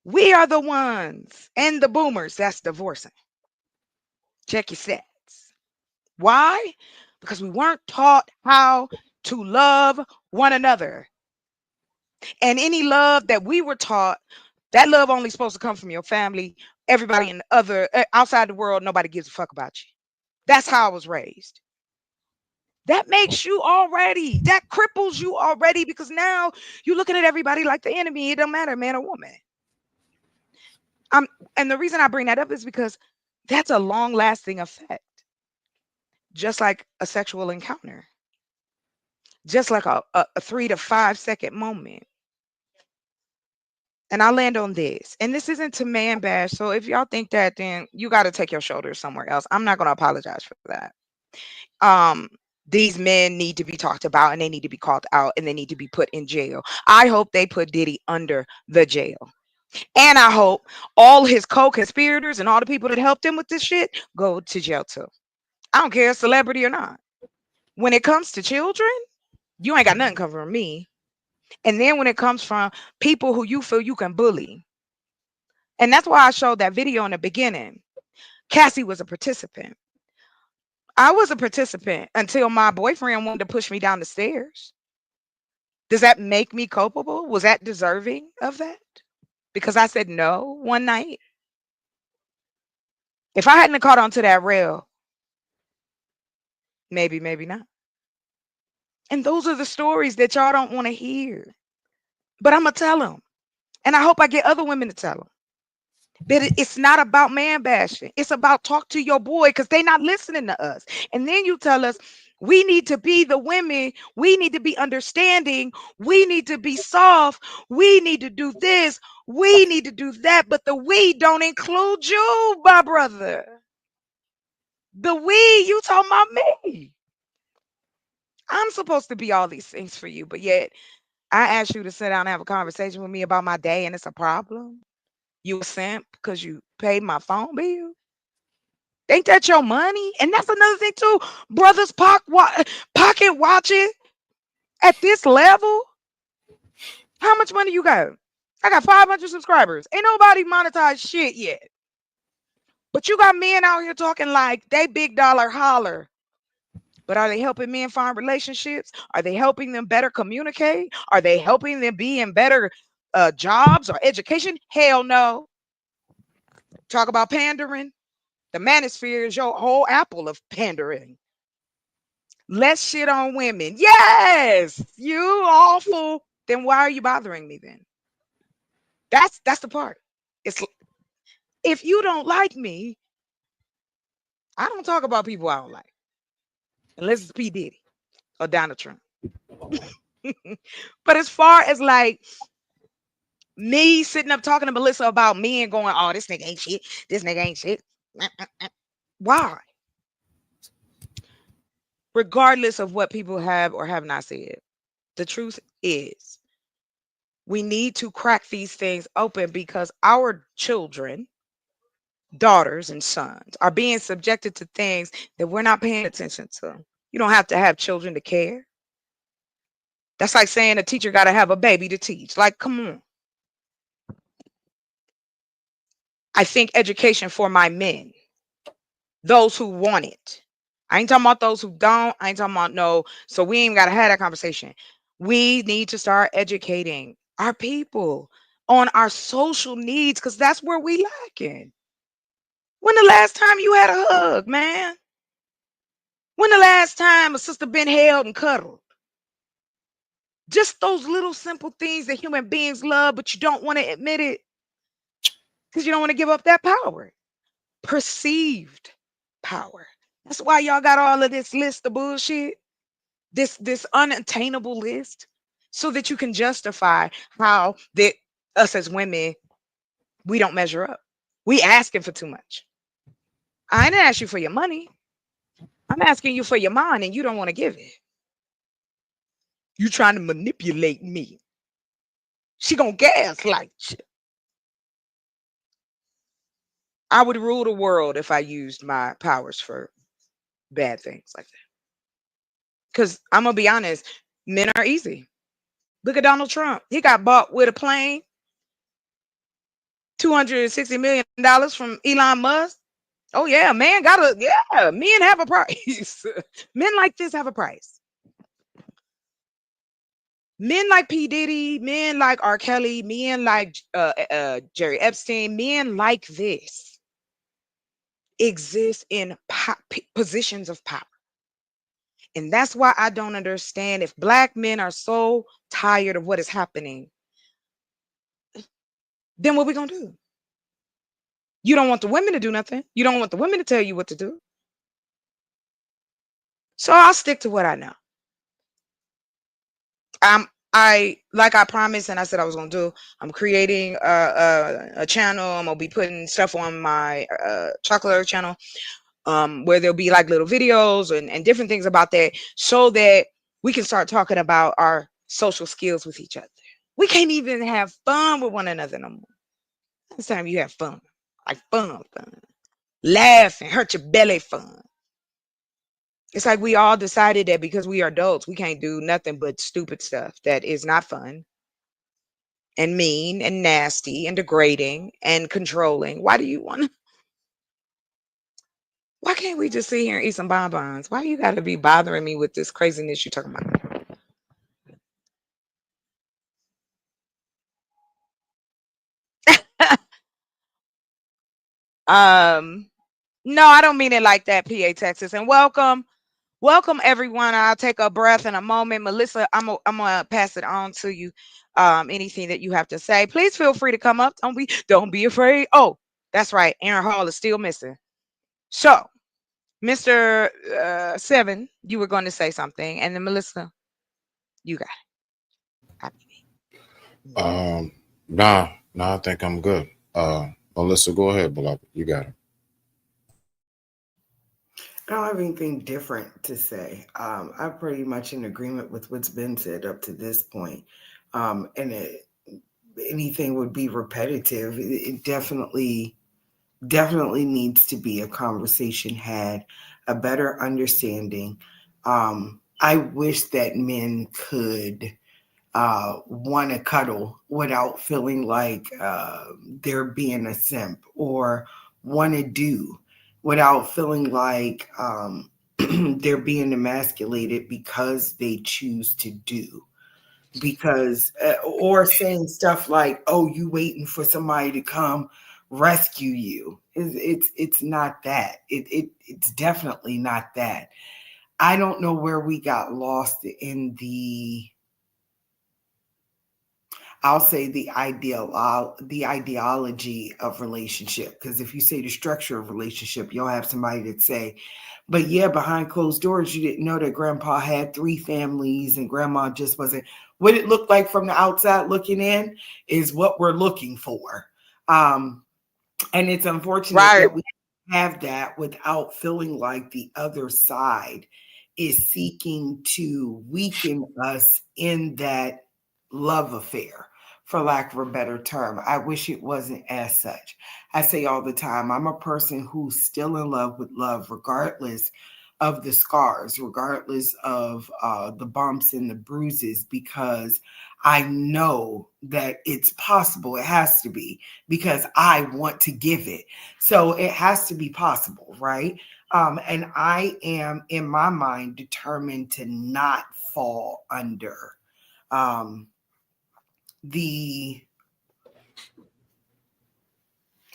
We are the ones and the boomers that's divorcing. Check your stats. Why? Because we weren't taught how to love one another. And any love that we were taught That love only supposed to come from your family. Everybody in the other outside the world, nobody gives a fuck about you. That's how I was raised. That makes you already, that cripples you already, because now you're looking at everybody like the enemy. It don't matter, man or woman. And the reason I bring that up is because that's a long lasting effect, just like a sexual encounter, just like a 3 to 5 second moment. And I'll land on this. And this isn't to man bash. So if y'all think that, then you got to take your shoulders somewhere else. I'm not going to apologize for that. Um, these men need to be talked about, and they need to be called out, and they need to be put in jail. I hope they put Diddy under the jail. And I hope all his co-conspirators and all the people that helped him with this shit go to jail too. I don't care, celebrity or not. When it comes to children, you ain't got nothing covering me. And then when it comes from people who you feel you can bully, and that's why I showed that video in the beginning. Cassie was a participant. I was a participant until my boyfriend wanted to push me down the stairs. Does that make me culpable? Was that deserving of that? Because I said no one night. If I hadn't caught onto that rail, maybe, maybe not. And those are the stories that y'all don't want to hear. But I'm going to tell them. And I hope I get other women to tell them. But it's not about man bashing. It's about talk to your boy, because they not listening to us. And then you tell us we need to be the women. We need to be understanding. We need to be soft. We need to do this. We need to do that. But the we don't include you, my brother. The we, you talking about me. I'm supposed to be all these things for you, but yet I asked you to sit down and have a conversation with me about my day, and it's a problem. You a simp because you paid my phone bill? Ain't that your money? And that's another thing too. Brothers pocket watching at this level. How much money you got? I got 500 subscribers. Ain't nobody monetized shit yet. But you got men out here talking like they big dollar holler. But are they helping men find relationships? Are they helping them better communicate? Are they helping them be in better jobs or education? Hell no. Talk about pandering. The manosphere is your whole apple of pandering. Less shit on women. Yes, you awful. Then why are you bothering me then? That's the part. It's if you don't like me, I don't talk about people I don't like. Unless it's P. Diddy or Donald Trump. But as far as like me sitting up talking to Melissa about me and going, oh, this nigga ain't shit. This nigga ain't shit. Why? Regardless of what people have or have not said, the truth is we need to crack these things open, because our children, daughters and sons, are being subjected to things that we're not paying attention to. You don't have to have children to care. That's like saying a teacher got to have a baby to teach. Like, come on. I think education for my men, those who want it. I ain't talking about those who don't. I ain't talking about no. So we ain't got to have that conversation. We need to start educating our people on our social needs, because that's where we lacking. When the last time you had a hug, man? When the last time a sister been held and cuddled? Just those little simple things that human beings love, but you don't want to admit it because you don't want to give up that power. Perceived power. That's why y'all got all of this list of bullshit, this unattainable list, so that you can justify how that us as women, we don't measure up. We asking for too much. I ain't ask you for your money. I'm asking you for your mind, and you don't want to give it. You trying to manipulate me. She gonna gaslight you. I would rule the world if I used my powers for bad things like that. Because I'm gonna be honest, men are easy. Look at Donald Trump. He got bought with a plane, $260 million from Elon Musk. Oh yeah, man men have a price. Men like this have a price. Men like P. Diddy, men like R. Kelly, men like Jerry Epstein, men like this exist in positions of power. And that's why I don't understand if black men are so tired of what is happening, then what we gonna do? You don't want the women to do nothing. You don't want the women to tell you what to do. So I'll stick to what I know. I like I promised and I said I was gonna do. I'm creating a channel. I'm gonna be putting stuff on my chocolate channel, where there'll be like little videos and different things about that, so that we can start talking about our social skills with each other. We can't even have fun with one another no more. It's time you have fun, like fun, laugh and hurt your belly fun. It's like we all decided that because we are adults, we can't do nothing but stupid stuff that is not fun and mean and nasty and degrading and controlling. Why do you want to? Why can't we just sit here and eat some bonbons? Why you got to be bothering me with this craziness you're talking about? um, no, I don't mean it like that, PA Texas. And welcome everyone. I'll take a breath in a moment. Melissa, I'm gonna pass it on to you. Anything that you have to say, please feel free to come up. Don't be afraid. Oh, that's right. Aaron Hall is still missing. So, Mr. Seven, you were going to say something, and then Melissa, you got it. Nah, nah, I think I'm good. Melissa, go ahead, beloved. You got it. I don't have anything different to say. I'm pretty much in agreement with what's been said up to this point. Anything would be repetitive. It definitely needs to be a conversation had, a better understanding. I wish that men could want to cuddle without feeling like they're being a simp, or want to do without feeling like they're being emasculated because they choose to do. Because, or saying stuff like, "Oh, you waiting for somebody to come rescue you." It's not that. It's definitely not that. I don't know where we got lost in the, I'll say the ideology of relationship. Because if you say the structure of relationship, you'll have somebody that say, "But yeah, behind closed doors, you didn't know that grandpa had three families and grandma just wasn't." What it looked like from the outside looking in is what we're looking for. And it's unfortunate Right, that we have that without feeling like the other side is seeking to weaken us in that love affair, for lack of a better term. I wish it wasn't as such. I say all the time, I'm a person who's still in love with love, regardless of the scars, regardless of the bumps and the bruises, because I know that it's possible. It has to be, because I want to give it. So it has to be possible, right? And I am, in my mind, determined to not fall under um, the,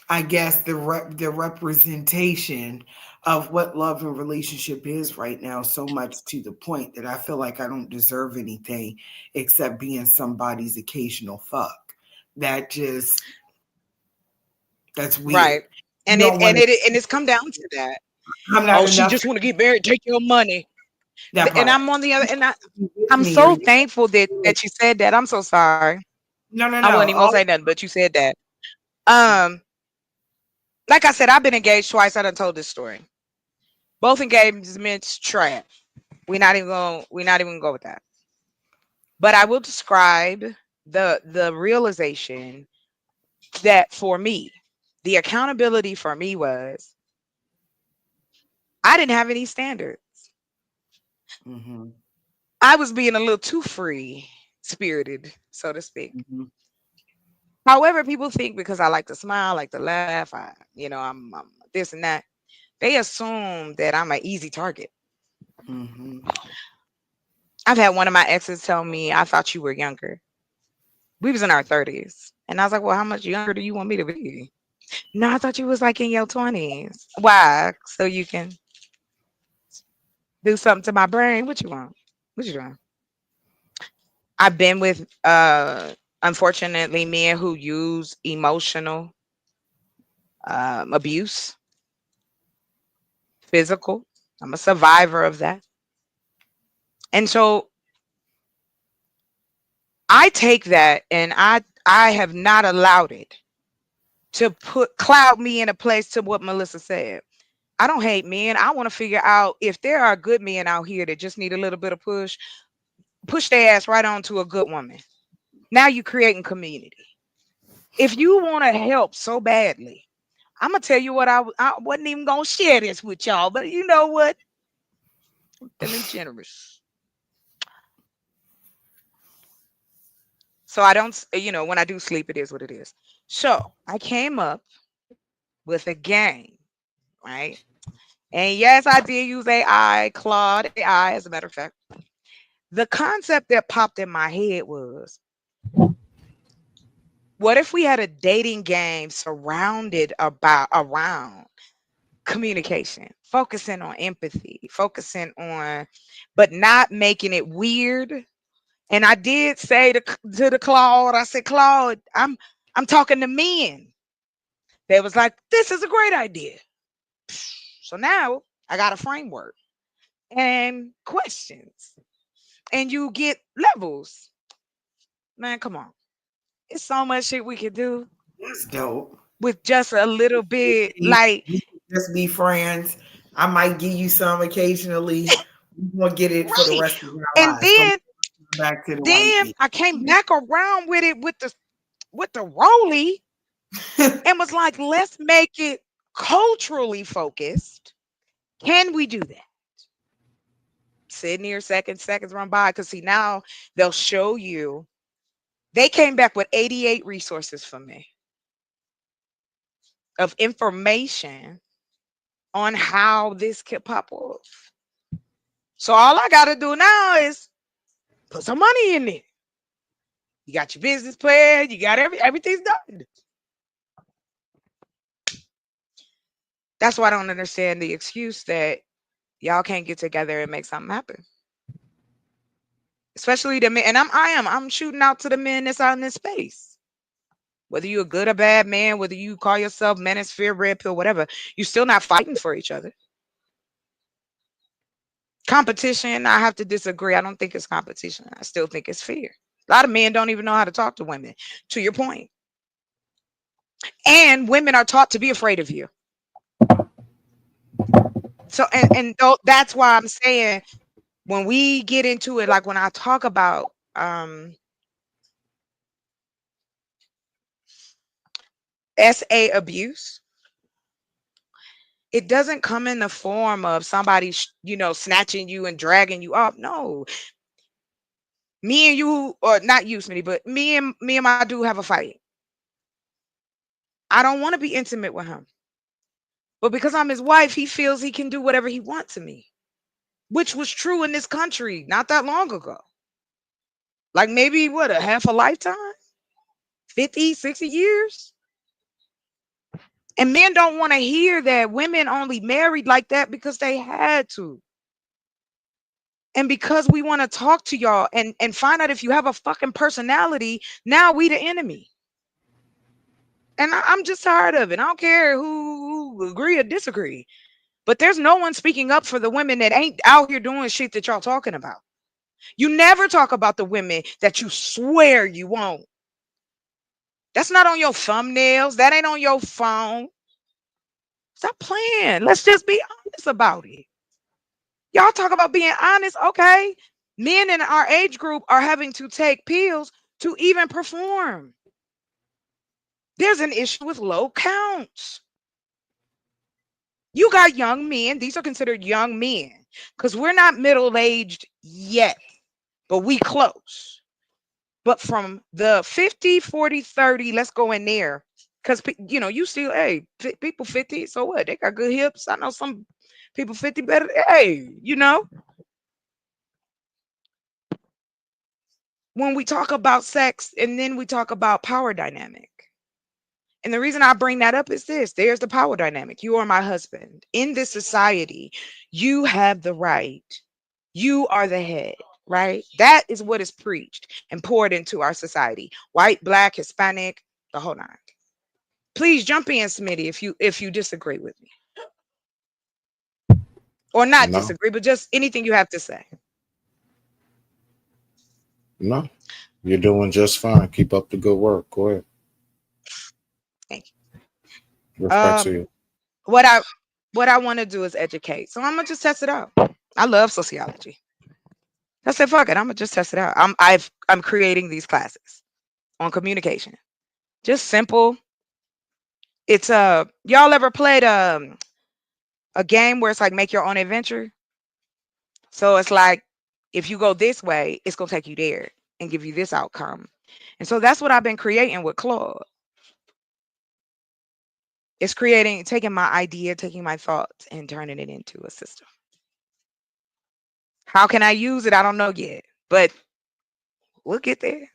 I guess, the representation of what love and relationship is right now, so much to the point that I feel like I don't deserve anything except being somebody's occasional fuck. That just, that's right. weird. You And it don't and want to. it and it's come down to that. I'm not Oh, she enough just want to get married, take your money. that And part. I'm on the other, and You with I'm me or so you thankful that do it. you said that. I'm so sorry. No, I no. wasn't even gonna say nothing, but you said that. Um, like I said, I've been engaged twice. I done told this story. Both engagements trash. We're not even gonna go with that. But I will describe the realization that for me, the accountability for me was I didn't have any standards. Mm-hmm, I was being a little too free spirited, so to speak. mm-hmm, However, people think because I like to smile, like to laugh, I'm this and that. They assume that I'm an easy target. mm-hmm. I've had one of my exes tell me, I thought you were younger. We was in our 30s. And I was like, well, how much younger do you want me to be? No, I thought you was like in your 20s. Why? So you can do something to my brain. What you want? What you doing? I've been with unfortunately men who use emotional abuse, physical. I'm a survivor of that. And so I take that and I have not allowed it to put cloud me in a place to what Melissa said. I don't hate men. I want to figure out if there are good men out here that just need a little bit of push their ass right on to a good woman. Now you creating community. If you want to help so badly, I'm gonna tell you what I wasn't even gonna share this with y'all, but you know what? I'm feeling generous. So I don't, when I do sleep, it is what it is. So I came up with a game, right? And yes, I did use AI, Claude AI, as a matter of fact. The concept that popped in my head was, what if we had a dating game surrounded around communication, focusing on empathy, focusing on, but not making it weird. And I did say to the Claude, I said, Claude, I'm talking to men. They was like, this is a great idea. So now I got a framework and questions, and you get levels. Man, come on. It's so much shit we could do That's dope. with just a little bit. Like, We can just be friends. I might give you some occasionally. We're gonna get it for the right. rest of our And lives. Go then back to the white then I came back around with it with the Rolly meat. and was like, let's make it culturally focused. Can we do that? Sitting here, seconds run by. Because see, now they'll show you. They came back with 88 resources for me of information on how this could pop off. So all I got to do now is put some money in it. You got your business plan. You got everything's done. That's why I don't understand the excuse that y'all can't get together and make something happen. Especially the men, and I'm shooting out to the men that's out in this space. Whether you're a good or bad man, whether you call yourself manosphere, red pill, whatever, you're still not fighting for each other. Competition, I have to disagree. I don't think it's competition. I still think it's fear. A lot of men don't even know how to talk to women, to your point. And women are taught to be afraid of you. So, that's why I'm saying when we get into it, like when I talk about SA abuse, it doesn't come in the form of somebody, snatching you and dragging you up. No, me and you, or not you, Smitty, but me and my dude have a fight. I don't want to be intimate with him, but because I'm his wife, he feels he can do whatever he wants to me, which was true in this country not that long ago. Like maybe what, a half a lifetime, 50, 60 years. And men don't want to hear that women only married like that because they had to. And because we want to talk to y'all and find out if you have a fucking personality, now we the enemy. And I'm just tired of it. I don't care who agree or disagree. But there's no one speaking up for the women that ain't out here doing shit that y'all talking about. You never talk about the women that you swear you won't. That's not on your thumbnails. That ain't on your phone. Stop playing. Let's just be honest about it. Y'all talk about being honest. Okay. Men in our age group are having to take pills to even perform. There's an issue with low counts. You got young men. These are considered young men because we're not middle aged yet, but we close. But from the 50, 40, 30, let's go in there. Because, you still, hey, people 50, so what? They got good hips. I know some people 50 better. Hey, when we talk about sex and then we talk about power dynamic. And the reason I bring that up is this: there's the power dynamic. You are my husband. In this society, you have the right. You are the head, right? That is what is preached and poured into our society. White, black, Hispanic, the whole nine. Please jump in, Smitty, if you disagree with me. Or not No, disagree, but just anything you have to say. no, you're doing just fine. Keep up the good work. Go ahead. Thank you. Respect to you. What I want to do is educate. So I'm gonna just test it out. I love sociology. I said, fuck it, I'm gonna just test it out. I'm creating these classes on communication. Just simple. It's y'all ever played a game where it's like make your own adventure? So it's like if you go this way, it's gonna take you there and give you this outcome. And so that's what I've been creating with Claude. It's creating, taking my idea, taking my thoughts, and turning it into a system. How can I use it? I don't know yet, but we'll get there.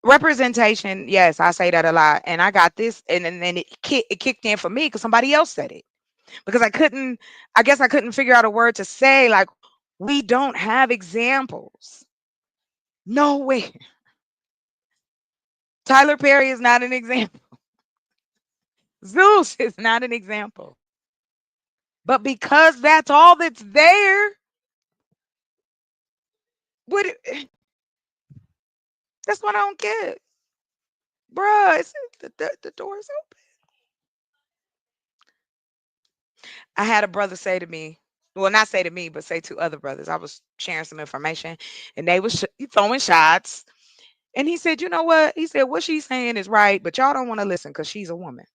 Representation, yes, I say that a lot, and I got this, and then it kicked in for me because somebody else said it because I guess I couldn't figure out a word to say. Like, we don't have examples. No way. Tyler Perry is not an example. Zeus is not an example. But because that's all that's there, what? That's what I don't get, bruh. The door's open. I had a brother say to me, well, not say to me, but say to other brothers. I was sharing some information, and they was throwing shots. And he said, "You know what?" He said, "What she's saying is right, but y'all don't want to listen because she's a woman."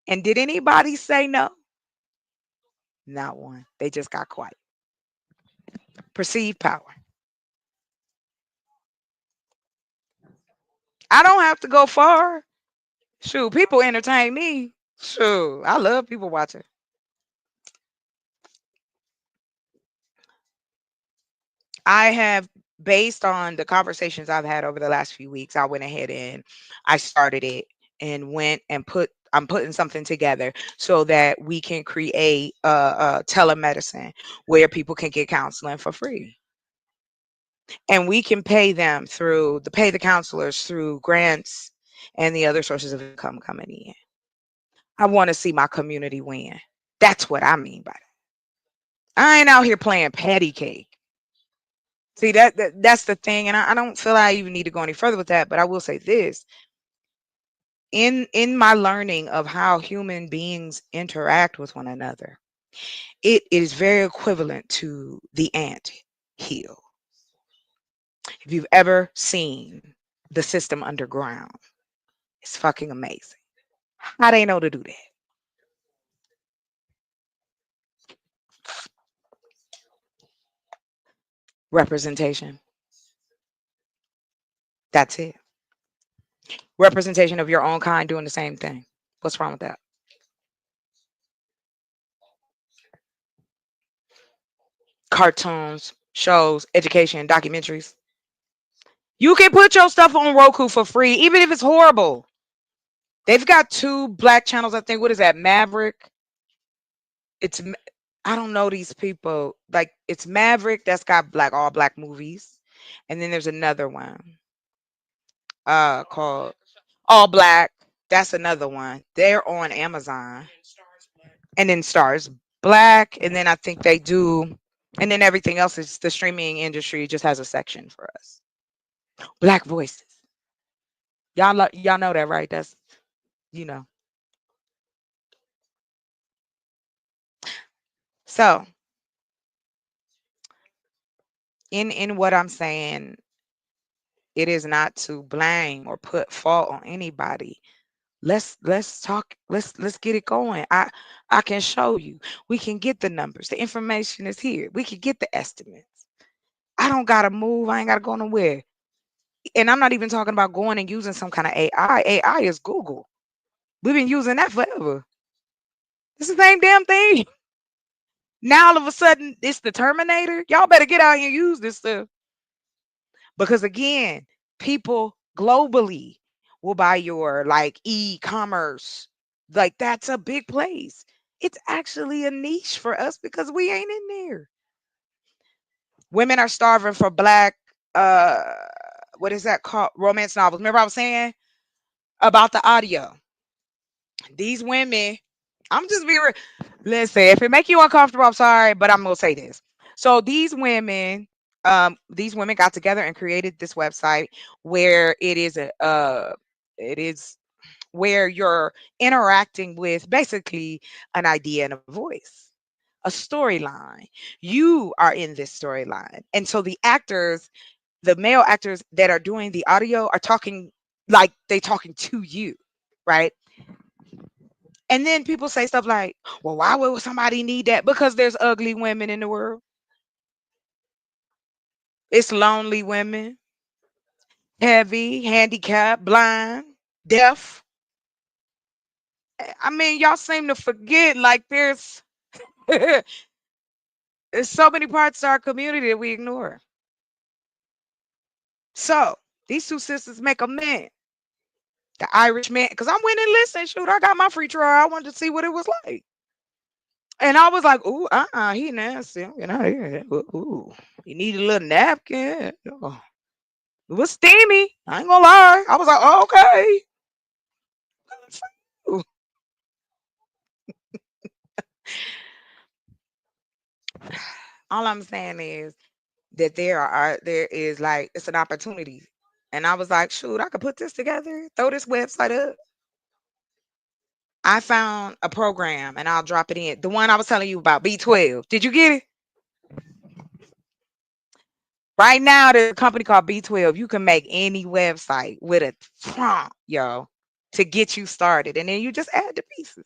And did anybody say no? Not one. They just got quiet. Perceived power. I don't have to go far. Shoot, people entertain me. Shoot, I love people watching. I have, based on the conversations I've had over the last few weeks, I went ahead and I started it and went and I'm putting something together so that we can create telemedicine where people can get counseling for free. And we can pay the counselors through grants and the other sources of income coming in. I want to see my community win. That's what I mean by that. I ain't out here playing patty cake. See that's the thing, and I don't feel I even need to go any further with that. But I will say this: in my learning of how human beings interact with one another, it is very equivalent to the ant hill. If you've ever seen the system underground, it's fucking amazing. How they know to do that? Representation. That's it. Representation of your own kind doing the same thing. What's wrong with that? Cartoons, shows, education, documentaries. You can put your stuff on Roku for free, even if it's horrible. They've got two black channels, I think. What is that? Maverick. It's I don't know these people. Like it's Maverick that's got all black movies. And then there's another one called All Black. That's another one. They're on Amazon. And then Stars Black. And then I think they do. And then everything else is the streaming industry just has a section for us. Black voices. Y'all know that, right? That's you know. So in what I'm saying, it is not to blame or put fault on anybody. Let's talk. Let's get it going. I can show you. We can get the numbers. The information is here. We can get the estimates. I don't gotta move. I ain't gotta go nowhere. And I'm not even talking about going and using some kind of AI. AI is Google. We've been using that forever. It's the same damn thing. Now all of a sudden it's the Terminator. Y'all better get out here and use this stuff. Because again, people globally will buy your like e-commerce. Like that's a big place. It's actually a niche for us because we ain't in there. Women are starving for black uh what is that called? Romance novels. Remember I was saying about the audio. These women, I'm just being real. Listen, if it make you uncomfortable, I'm sorry, but I'm gonna say this. So these women got together and created this website where it is where you're interacting with basically an idea and a voice, a storyline. You are in this storyline. And so the actors, the male actors that are doing the audio are talking like they talking to you, right? And then people say stuff like, well, why would somebody need that? Because there's ugly women in the world. It's lonely women, heavy, handicapped, blind, deaf. I mean, y'all seem to forget like there's so many parts of our community that we ignore. So these two sisters make a man, the Irish man, because I went and listened. Shoot, I got my free trial. I wanted to see what it was like. And I was like, ooh, he nasty. I'm getting out of here. Ooh, he need a little napkin. Oh, it was steamy. I ain't gonna lie. I was like, oh, okay. Good for you. All I'm saying is that there is like it's an opportunity. And I was like, shoot, I could put this together, throw this website up. I found a program and I'll drop it in. The one I was telling you about, B12. Did you get it? Right now, there's a company called B12. You can make any website with a prompt, yo, to get you started. And then you just add the pieces.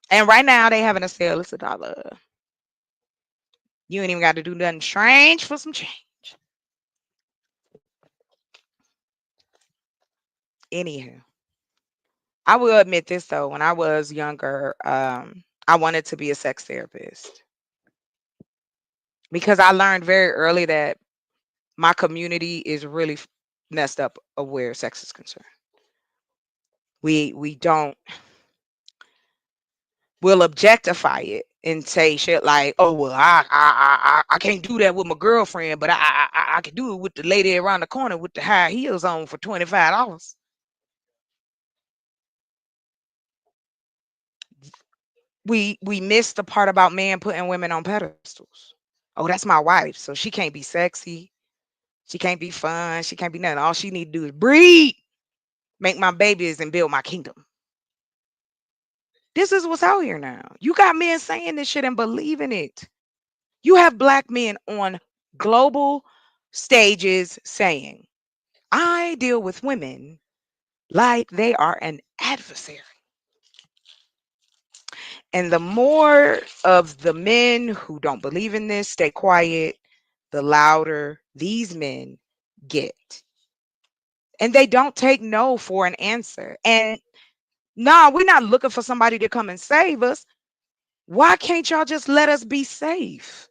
And right now, they having a sale. It's $1. You ain't even got to do nothing strange for some change. Anywho, I will admit this though. When I was younger, I wanted to be a sex therapist because I learned very early that my community is really messed up of where sex is concerned. We don't we'll objectify it and say shit like, "Oh well, I can't do that with my girlfriend, but I can do it with the lady around the corner with the high heels on for $25." We missed the part about men putting women on pedestals. Oh, that's my wife, so she can't be sexy, she can't be fun, she can't be nothing. All she need to do is breed, make my babies, and build my kingdom. This is what's out here now. You got men saying this shit and believing it. You have black men on global stages saying, I deal with women like they are an adversary. And the more of the men who don't believe in this stay quiet, the louder these men get. And they don't take no for an answer. And no, we're not looking for somebody to come and save us. Why can't y'all just let us be safe?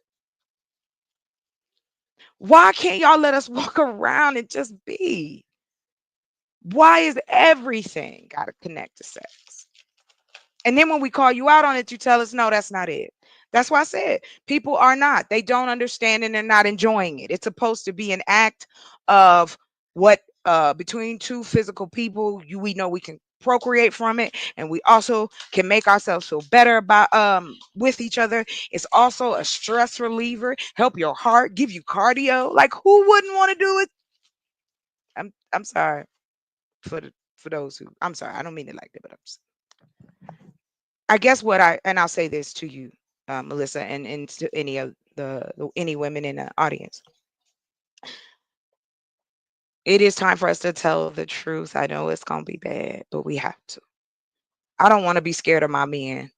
Why can't y'all let us walk around and just be? Why is everything got to connect to sex? And then when we call you out on it, you tell us, no, that's not it. That's why I said people are not. They don't understand and they're not enjoying it. It's supposed to be an act of what between two physical people, we know we can procreate from it, and we also can make ourselves feel better about with each other. It's also a stress reliever, help your heart, give you cardio. Like who wouldn't want to do it? I'm sorry for those who I'm sorry, I don't mean it like that, but I guess what I'll say this to you, Melissa, and to any of any women in the audience. It is time for us to tell the truth. I know it's gonna be bad, but we have to. I don't want to be scared of my men.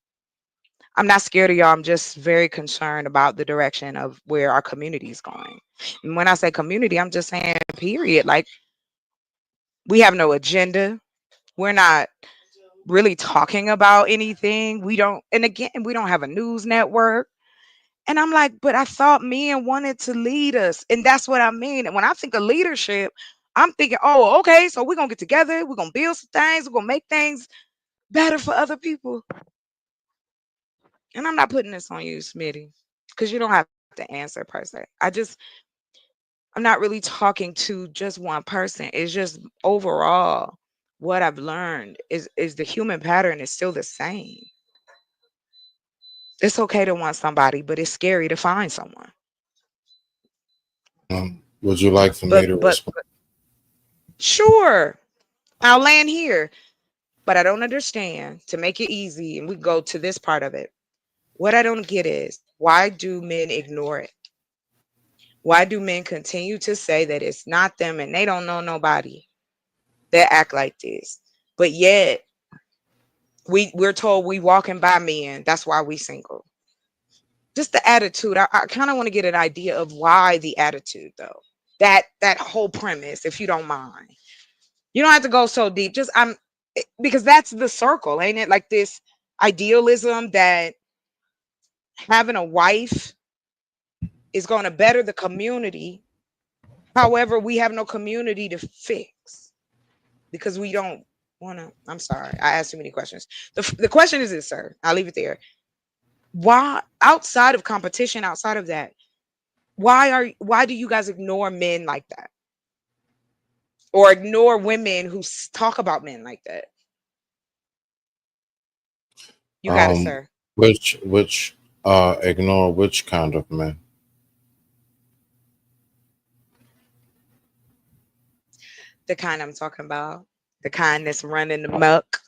I'm not scared of y'all. I'm just very concerned about the direction of where our community is going. And when I say community, I'm just saying period. Like we have no agenda. We're not really talking about anything. We don't, and again, we don't have a news network. And I'm like, but I thought men wanted to lead us. And that's what I mean. And when I think of leadership, I'm thinking, oh, okay, so we're gonna get together, we're gonna build some things, we're gonna make things better for other people. And I'm not putting this on you, Smitty, because you don't have to answer per se. I'm not really talking to just one person. It's just overall what I've learned is the human pattern is still the same. It's okay to want somebody, but it's scary to find someone. Would you like for me But to but respond? sure, I'll land here. But I don't understand, to make it easy, and we go to this part of it. What I don't get is, why do men ignore it? Why do men continue to say that it's not them and they don't know nobody that act like this? But yet we're told we walking by men. That's why we single. Just the attitude. I kind of want to get an idea of why the attitude though. That whole premise, if you don't mind. You don't have to go so deep. Just because that's the circle, ain't it? Like this idealism that having a wife is going to better the community. However, we have no community to fix because we don't want to. I'm sorry, I asked too many questions. The question is this, sir. I'll leave it there. Why, outside of competition, outside of that, why do you guys ignore men like that, or ignore women who talk about men like that? You got it, Um, sir. which ignore which kind of men? The kind I'm talking about, the kind that's running the muck,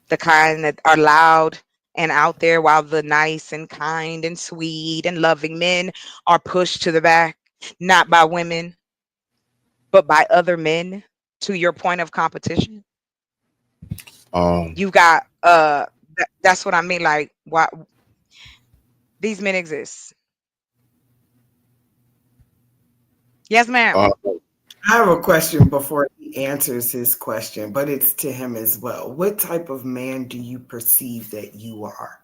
the kind that are loud and out there, while the nice and kind and sweet and loving men are pushed to the back, not by women, but by other men. To your point of competition, Um, you got that's what I mean. Like, why these men exist? Yes, ma'am. uh, I have a question before he answers his question, but it's to him as well. What type of man do you perceive that you are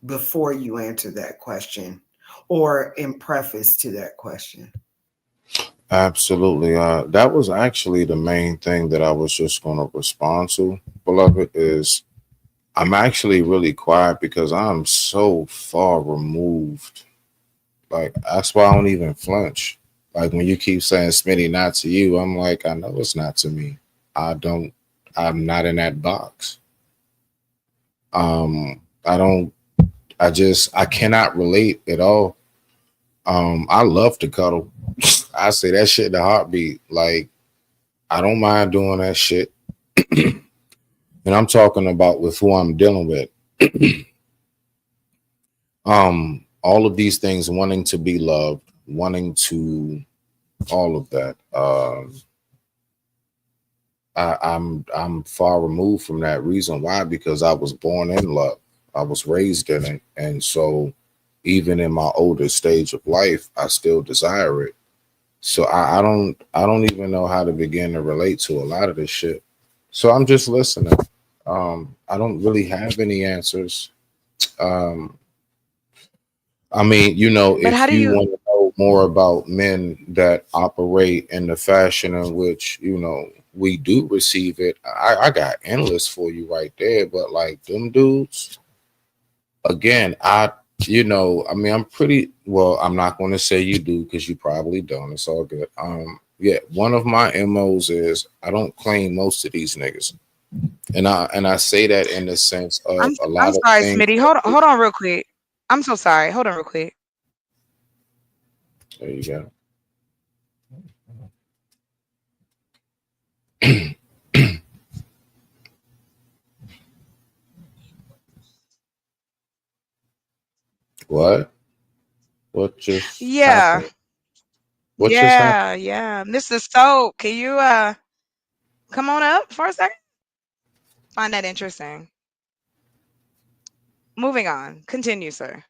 before you answer that question or in preface to that question? Absolutely. That was actually the main thing that I was just going to respond to, beloved, is I'm actually really quiet because I'm so far removed. Like, that's why I don't even flinch. Like, when you keep saying, Smitty, not to you, I'm like, I know it's not to me. I don't, I'm not in that box. I don't, I cannot relate at all. I love to cuddle. I say that shit in a heartbeat. Like, I don't mind doing that shit. And I'm talking about with who I'm dealing with. All of these things, wanting to be loved, wanting to all of that. I'm far removed from that. Reason why? Because I was born in love. I was raised in it. And so even in my older stage of life, I still desire it. So I don't even know how to begin to relate to a lot of this shit. So I'm just listening. I don't really have any answers. Um, I mean, But how if do you you? want to know more about men that operate in the fashion in which, we do receive it, I got endless for you right there. But like them dudes, again, I mean, I'm pretty well, I'm not going to say you do because you probably don't. It's all good. Yeah, one of my MOs is I don't claim most of these niggas. And I say that in the sense I'm of a I'm lot of sorry, things. Smitty. Hold on real quick. I'm so sorry. Hold on real quick. There you go. What? What just Yeah, happened? What just happened? yeah. Mr. Soap, can you come on up for a second? Find that interesting. Moving on. Continue, sir.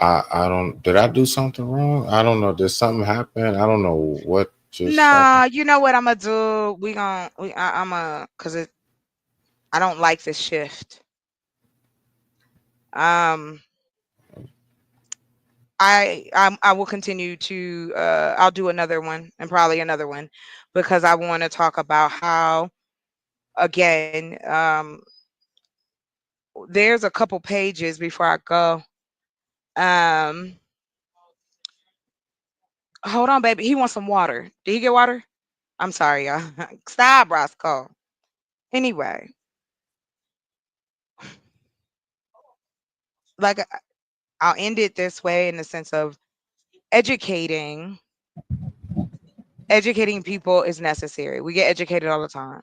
I don't. Did I do something wrong? I don't know. Did something happen? I don't know what just happened. Nah, you know what I'm gonna do? I'm a cause I don't like this shift. Um, I will continue to I'll do another one and probably another one because I want to talk about how again there's a couple pages before I go. Um Hold on, baby. He wants some water. Did he get water? I'm sorry, y'all. Stop, Roscoe. Anyway, like I'll end it this way in the sense of educating educating people is necessary. We get educated all the time.